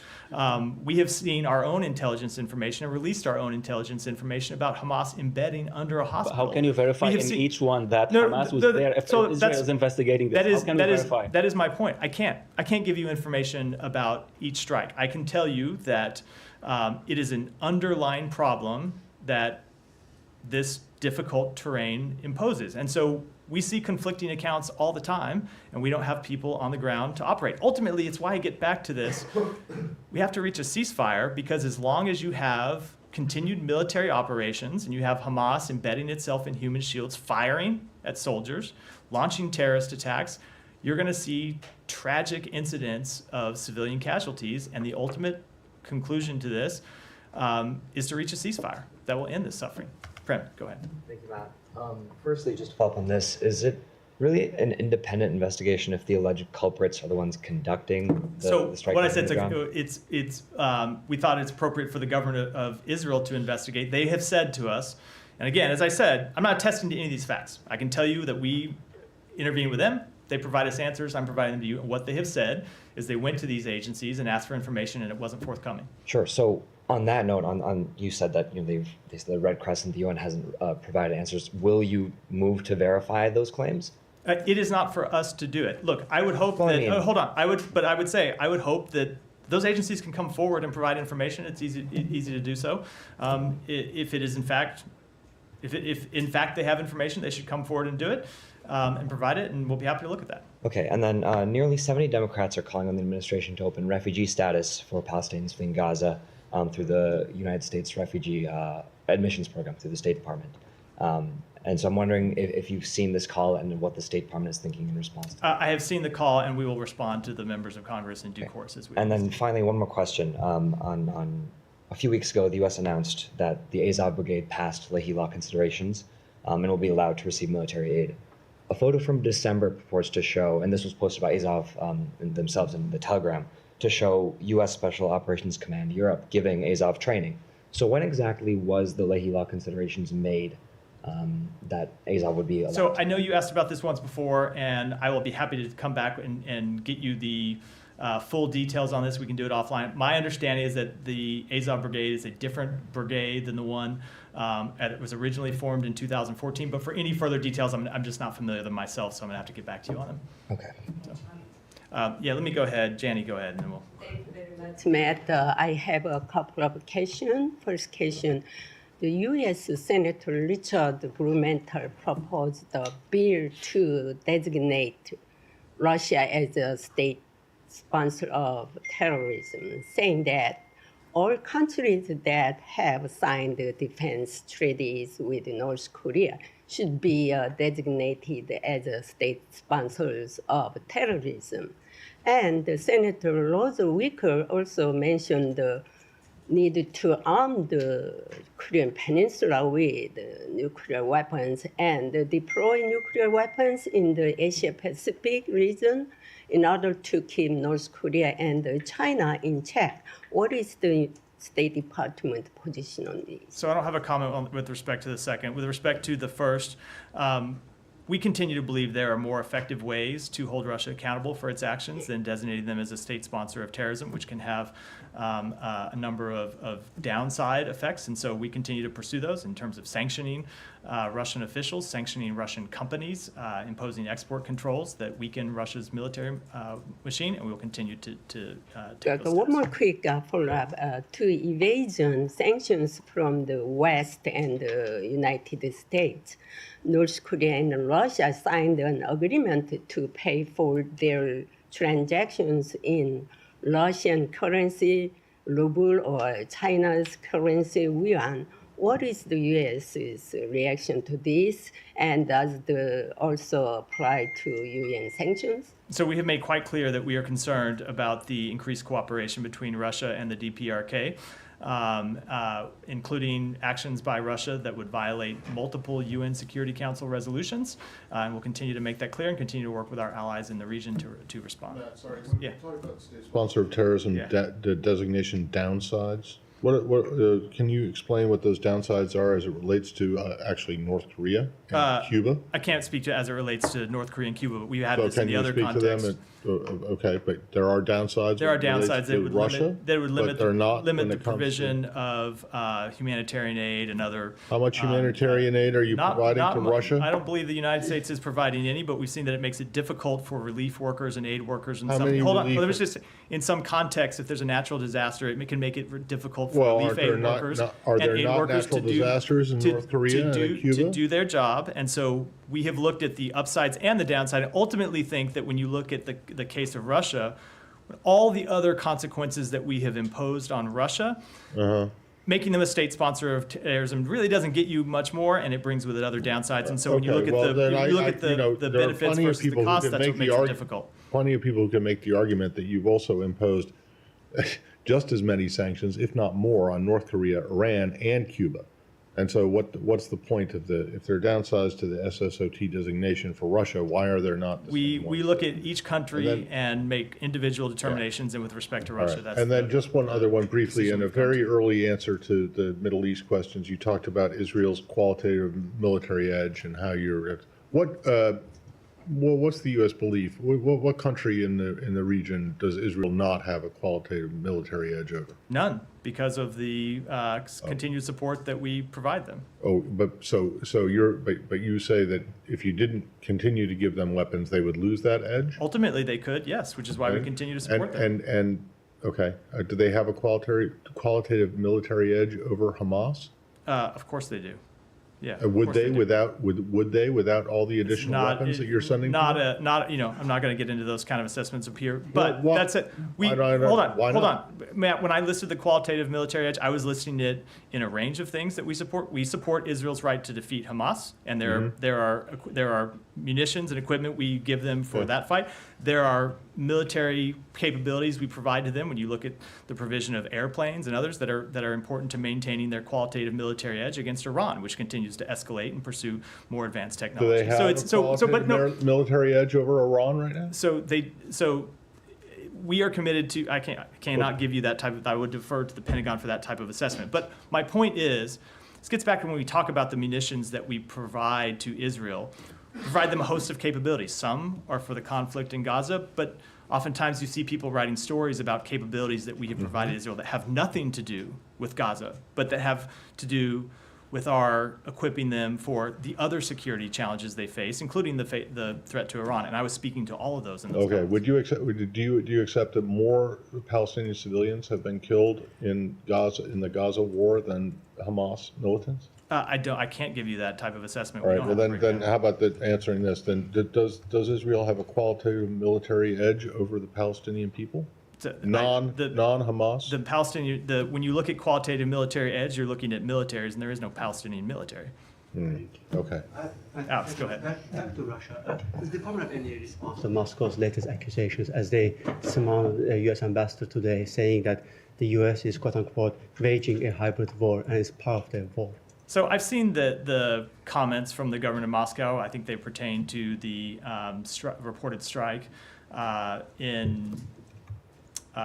We have seen our own intelligence information and released our own intelligence information about Hamas embedding under a hospital. How can you verify in each one that Hamas was there if Israel is investigating this? How can we verify? That is my point. I can't give you information about each strike. I can tell you that it is an underlying problem that this difficult terrain imposes. And so we see conflicting accounts all the time, and we don't have people on the ground to operate. Ultimately, it's why I get back to this. We have to reach a ceasefire, because as long as you have continued military operations and you have Hamas embedding itself in human shields, firing at soldiers, launching terrorist attacks, you're going to see tragic incidents of civilian casualties. And the ultimate conclusion to this is to reach a ceasefire that will end this suffering. Prem, go ahead. Thank you, Matt. Firstly, just to follow up on this, is it really an independent investigation if the alleged culprits are the ones conducting the strike? What I said, we thought it's appropriate for the government of Israel to investigate. They have said to us, and again, as I said, I'm not attesting to any of these facts. I can tell you that we intervene with them. They provide us answers. I'm providing them to you. And what they have said is they went to these agencies and asked for information, and it wasn't forthcoming. Sure. So on that note, you said that the Red Crescent, the UN hasn't provided answers. Will you move to verify those claims? It is not for us to do it. Look, I would hope hold on. I would hope that those agencies can come forward and provide information. It's easy to do so. If in fact they have information, they should come forward and do it. And provide it, and we'll be happy to look at that. Okay, and then nearly 70 Democrats are calling on the administration to open refugee status for Palestinians fleeing Gaza through the United States Refugee Admissions Program through the State Department. And so I'm wondering if you've seen this call and what the State Department is thinking in response to it. I have seen the call, and we will respond to the members of Congress in due course. And then finally, one more question. On a few weeks ago, the U.S. announced that the Azov Brigade passed Leahy Law considerations and will be allowed to receive military aid. A photo from December purports to show, and this was posted by Azov themselves in the Telegram, to show U.S. Special Operations Command Europe giving Azov training. So when exactly was the Leahy Law considerations made that Azov would be allowed? So I know you asked about this once before, and I will be happy to come back and get you the full details on this. We can do it offline. My understanding is that the Azov Brigade is a different brigade than the one it was originally formed in 2014. But for any further details, I'm just not familiar with them myself, so I'm going to have to get back to you on them. Okay. So, let me go ahead. Janie, go ahead, and then we'll... Thank you very much, Matt. I have a couple of questions. First question. The U.S. Senator Richard Blumenthal proposed a bill to designate Russia as a state sponsor of terrorism, saying that all countries that have signed defense treaties with North Korea should be designated as state sponsors of terrorism. And Senator Rosa Wicker also mentioned the need to arm the Korean Peninsula with nuclear weapons and deploy nuclear weapons in the Asia-Pacific region in order to keep North Korea and China in check. What is the State Department position on this? So I don't have a comment with respect to the second. With respect to the first, we continue to believe there are more effective ways to hold Russia accountable for its actions than designating them as a state sponsor of terrorism, which can have a number of downside effects. And so we continue to pursue those in terms of sanctioning Russian officials, sanctioning Russian companies, imposing export controls that weaken Russia's military machine, and we will continue to take those One steps. more quick follow-up to evasion sanctions from the West and the United States. North Korea and Russia signed an agreement to pay for their transactions in Russian currency, ruble, or China's currency, yuan. What is the U.S.'s reaction to this, and does it also apply to UN sanctions? So we have made quite clear that we are concerned about the increased cooperation between Russia and the DPRK, including actions by Russia that would violate multiple UN Security Council resolutions. And we'll continue to make that clear and continue to work with our allies in the region to respond. Matt, sorry, Yeah. talk about state sponsor of terrorism, Yeah. the designation downsides. What can you explain what those downsides are as it relates to actually North Korea and Cuba? I can't speak to as it relates to North Korea and Cuba, but we've had So this in can the you other speak context. to them? Okay, but there are downsides. There are when it relates downsides to that would Russia, limit but they're not limit when the it comes to- provision of humanitarian aid and other. How much humanitarian aid are you providing to Russia? I don't believe the United States is providing any, but we've seen that it makes it difficult for relief workers and aid workers. And How many hold on, relief- let me just say, in some contexts, if there's a natural disaster, it can make it difficult for Well, relief aren't there aid not- workers not- are there and aid not workers natural to do disasters in North Korea and in Cuba? to do their job. And so we have looked at the upsides and the downside, and ultimately think that when you look at the case of Russia, all the other consequences that we have imposed on Russia, making them a state sponsor of terrorism really doesn't get you much more, and it brings with it other downsides. And so when you Okay, look at well, the then you look at you know, the there are benefits plenty of versus the people who cost, can that's make what the makes it arg- difficult. Plenty of people who can make the argument that you've also imposed just as many sanctions, if not more, on North Korea, Iran, and Cuba. And so what's the point of if they're downsized to the SSOT designation for Russia, why are there not the We same ones? look at each country And and make individual determinations, and with respect to All Russia, right. that's And then the- just one other one briefly, decision in a we've come very to. early answer to the Middle East questions, you talked about Israel's qualitative military edge and how what's the U.S. belief? What country in the region does Israel not have a qualitative military edge over? None, because of the continued support that we provide them. Oh, but you say that if you didn't continue to give them weapons, they would lose that edge? Ultimately, they could, yes, which is why we continue to support them. Okay, do they have a qualitative military edge over Hamas? Of course they do. Yeah. of Would course they do. without all the additional weapons that you're sending? Not them? I'm not going to get into those kind of assessments up here, but Well, that's it. I don't- Hold on, why hold not? on, Matt. When I listed the qualitative military edge, I was listing it in a range of things that we support. We support Israel's right to defeat Hamas, and Mm-hmm. there are munitions and equipment we give them for that fight. There are military capabilities we provide to them. When you look at the provision of airplanes and others that are important to maintaining their qualitative military edge against Iran, which continues to escalate and pursue more advanced Do technology. they have a military edge over Iran right now? So we are committed to. I cannot give you that type of. I would defer to the Pentagon for that type of assessment. But my point is, this gets back to when we talk about the munitions that we provide to Israel. We provide them a host of capabilities. Some are for the conflict in Gaza, but oftentimes you see people writing stories about capabilities that we have provided Israel that have nothing to do with Gaza, but that have to do with our equipping them for the other security challenges they face, including the threat to Iran. And I was speaking to all of those in those Okay. Would you accept? Do you accept that more Palestinian civilians have been killed in the Gaza war than Hamas militants? I can't give you that type of assessment. All We right. don't Well, have a then breakdown. how about answering this? Then does Israel have a qualitative military edge over the Palestinian people? Non-Hamas. The Palestinian. When you look at qualitative military edge, you're looking at militaries, and there is no Palestinian military. Okay. Alex, go ahead. Back to Russia. Does the Department have any response to Moscow's latest accusations as they summoned a U.S. ambassador today saying that the U.S. is, quote unquote, waging a hybrid war and is part of their war? So I've seen the comments from the government of Moscow. I think they pertain to the reported strike in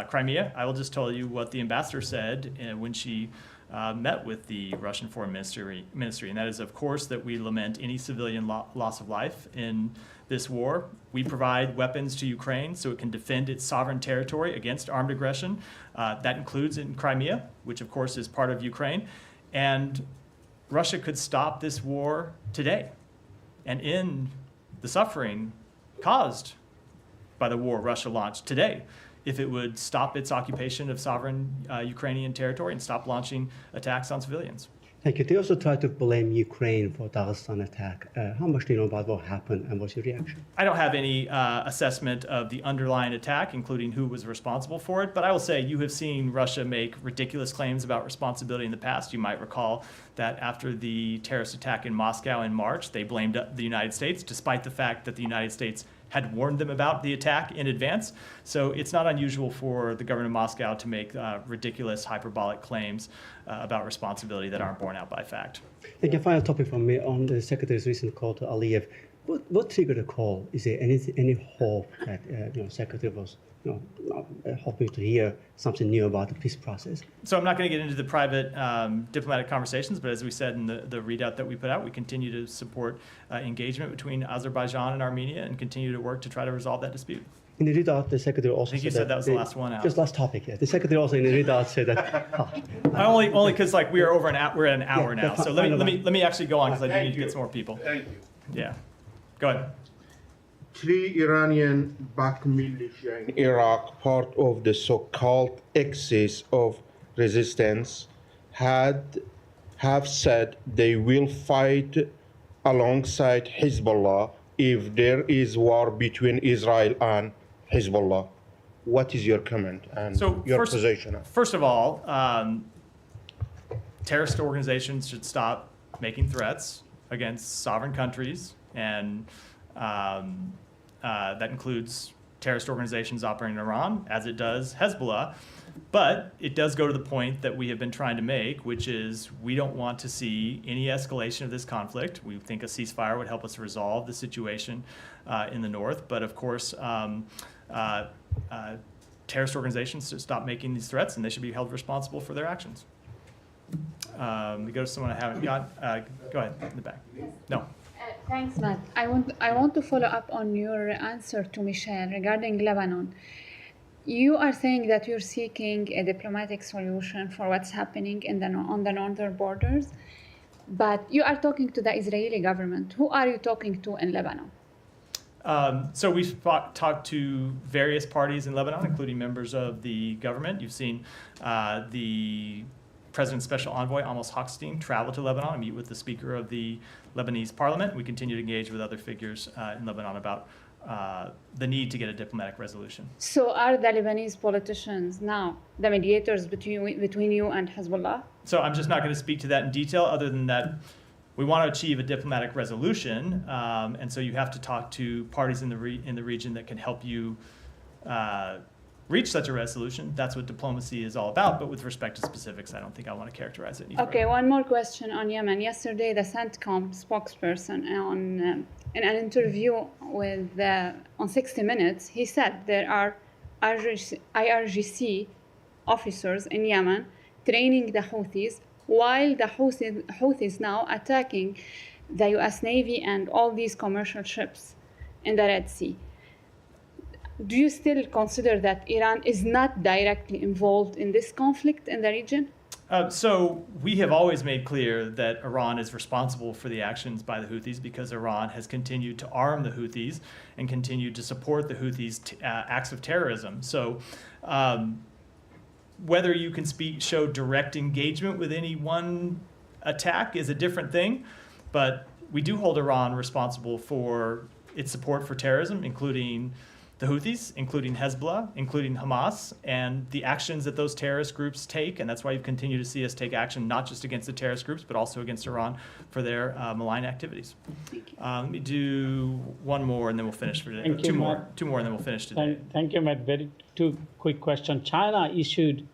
Crimea, I will just tell you what the ambassador said when she met with the Russian Foreign Ministry, and that is, of course, that we lament any civilian loss of life in this war. We provide weapons to Ukraine so it can defend its sovereign territory against armed aggression. That includes in Crimea, which, of course, is part of Ukraine. And Russia could stop this war today and end the suffering caused by the war Russia launched today if it would stop its occupation of sovereign Ukrainian territory and stop launching attacks on civilians. Thank you. They also try to blame Ukraine for Dagestan attack. How much do you know about what happened and what's your reaction? I don't have any assessment of the underlying attack, including who was responsible for it, but I will say you have seen Russia make ridiculous claims about responsibility in the past. You might recall that after the terrorist attack in Moscow in March, they blamed the United States, despite the fact that the United States had warned them about the attack in advance. So it's not unusual for the government of Moscow to make ridiculous, hyperbolic claims about responsibility that aren't borne out by fact. And a final topic from me on the Secretary's recent call to Aliyev. What triggered the call? Is there any hope that Secretary was hoping to hear something new about the peace process? So I'm not going to get into the private diplomatic conversations, but as we said in the readout that we put out, we continue to support engagement between Azerbaijan and Armenia and continue to work to try to resolve that dispute. In the readout, the Secretary also I think you said that was the last one out. Just last topic, yeah. The Secretary also in the readout said that. Only because we are over we're at an hour Yeah, now. So let me actually go on because I do need to get some more people. Thank you. Yeah, go ahead. 3 Iranian-backed militia in Iraq, part of the so-called axis of resistance, have said they will fight alongside Hezbollah if there is war between Israel and Hezbollah. What is your comment and your position? First of all, terrorist organizations should stop making threats against sovereign countries, and that includes terrorist organizations operating in Iran, as it does Hezbollah. But it does go to the point that we have been trying to make, which is we don't want to see any escalation of this conflict. We think a ceasefire would help us resolve the situation in the north. But of course, terrorist organizations should stop making these threats, and they should be held responsible for their actions. We go to someone I haven't got. Go ahead, in the back. No. Thanks, Matt. I want to follow up on your answer to Michelle regarding Lebanon. You are saying that you're seeking a diplomatic solution for what's happening on the northern borders, but you are talking to the Israeli government. Who are you talking to in Lebanon? So we've talked to various parties in Lebanon, including members of the government. You've seen the President's Special Envoy, Amos Hochstein, travel to Lebanon and meet with the Speaker of the Lebanese Parliament. We continue to engage with other figures in Lebanon about the need to get a diplomatic resolution. So are the Lebanese politicians now the mediators between you and Hezbollah? So I'm just not going to speak to that in detail, other than that we want to achieve a diplomatic resolution, and so you have to talk to parties in the region that can help you reach such a resolution. That's what diplomacy is all about, but with respect to specifics, I don't think I want to characterize it any further. Okay, one more question on Yemen. Yesterday, the CENTCOM spokesperson in an interview with on 60 Minutes, he said there are IRGC officers in Yemen training the Houthis, while the Houthis now attacking the U.S. Navy and all these commercial ships in the Red Sea. Do you still consider that Iran is not directly involved in this conflict in the region? So we have always made clear that Iran is responsible for the actions by the Houthis because Iran has continued to arm the Houthis and continued to support the Houthis' acts of terrorism. So whether you can show direct engagement with any one attack is a different thing, but we do hold Iran responsible for its support for terrorism, including the Houthis, including Hezbollah, including Hamas, and the actions that those terrorist groups take. And that's why you continue to see us take action, not just against the terrorist groups, but also against Iran for their malign activities. Let me do one more and then we'll finish for today. Two more and then we'll finish today. Thank you, Matt. Two quick questions. China issued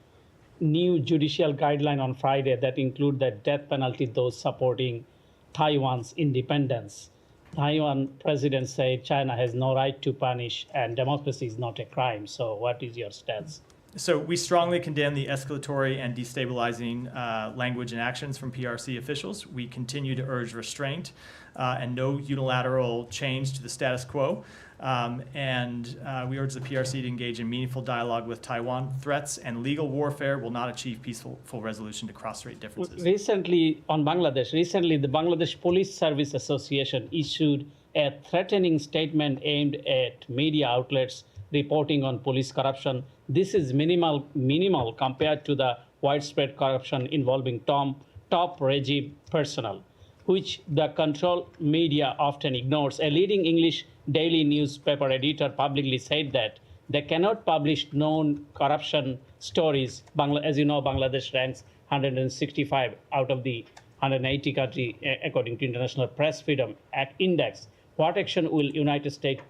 new judicial guideline on Friday that include the death penalty, those supporting Taiwan's independence. Taiwan president said China has no right to punish and democracy is not a crime. So what is your stance? So we strongly condemn the escalatory and destabilizing language and actions from PRC officials. We continue to urge restraint and no unilateral change to the status quo. We urge the PRC to engage in meaningful dialogue with Taiwan. Threats and legal warfare will not achieve peaceful resolution to cross-strait differences. Recently, the Bangladesh Police Service Association issued a threatening statement aimed at media outlets reporting on police corruption. This is minimal compared to the widespread corruption involving top regime personnel, which the control media often ignores. A leading English daily newspaper editor publicly said that they cannot publish known corruption stories. As you know, Bangladesh ranks 165 out of the 180 countries according to International Press Freedom Index. What action will United States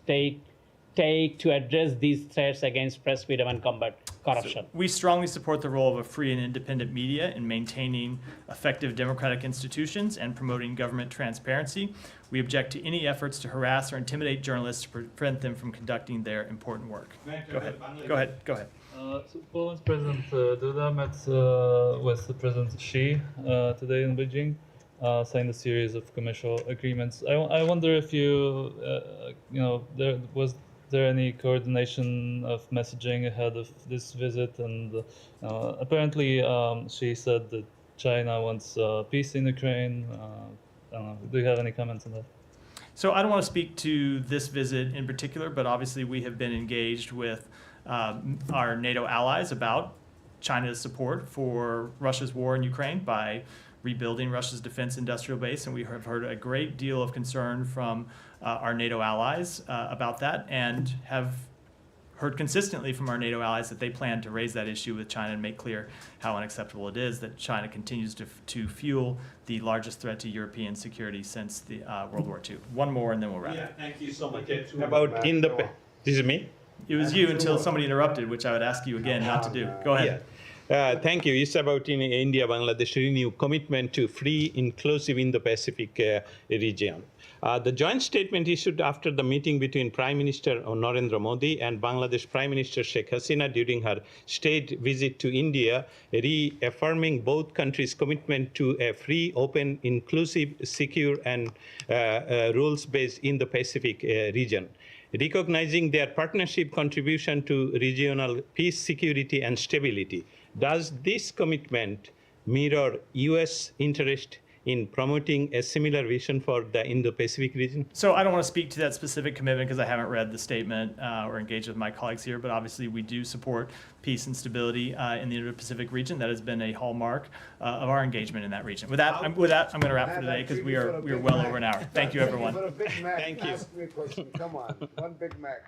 take to address these threats against press freedom and combat corruption? So we strongly support the role of a free and independent media in maintaining effective democratic institutions and promoting government transparency. We object to any efforts to harass or intimidate journalists to prevent them from conducting their important work. Go ahead. So Poland's President Duda met with President Xi today in Beijing, signed a series of commercial agreements. I wonder if was there any coordination of messaging ahead of this visit? And apparently, she said that China wants peace in Ukraine. Do you have any comments on that? So I don't want to speak to this visit in particular, but obviously we have been engaged with our NATO allies about China's support for Russia's war in Ukraine by rebuilding Russia's defense industrial base, and we have heard a great deal of concern from our NATO allies about that, and have heard consistently from our NATO allies that they plan to raise that issue with China and make clear how unacceptable it is that China continues to fuel the largest threat to European security since the World War II. One more and then we'll wrap. Yeah, thank you so much. About this is me? It was you until somebody interrupted, which I would ask you again not to do. Go ahead. Yeah. Thank you. It's about India, Bangladesh renewed commitment to free, inclusive Indo-Pacific region. The joint statement issued after the meeting between Prime Minister Narendra Modi and Bangladesh Prime Minister Sheikh Hasina during her state visit to India, reaffirming both countries' commitment to a free, open, inclusive, secure, and rules-based Indo-Pacific region, recognizing their partnership contribution to regional peace, security, and stability. Does this commitment mirror U.S. interest in promoting a similar vision for the Indo-Pacific region? So I don't want to speak to that specific commitment because I haven't read the statement or engaged with my colleagues here, but obviously we do support peace and stability in the Indo-Pacific region. That has been a hallmark of our engagement in that region. With that, I'm going to wrap for today because we are well over an hour. Thank you, everyone. Thank you. Ask me a question. Come on, one Big Mac.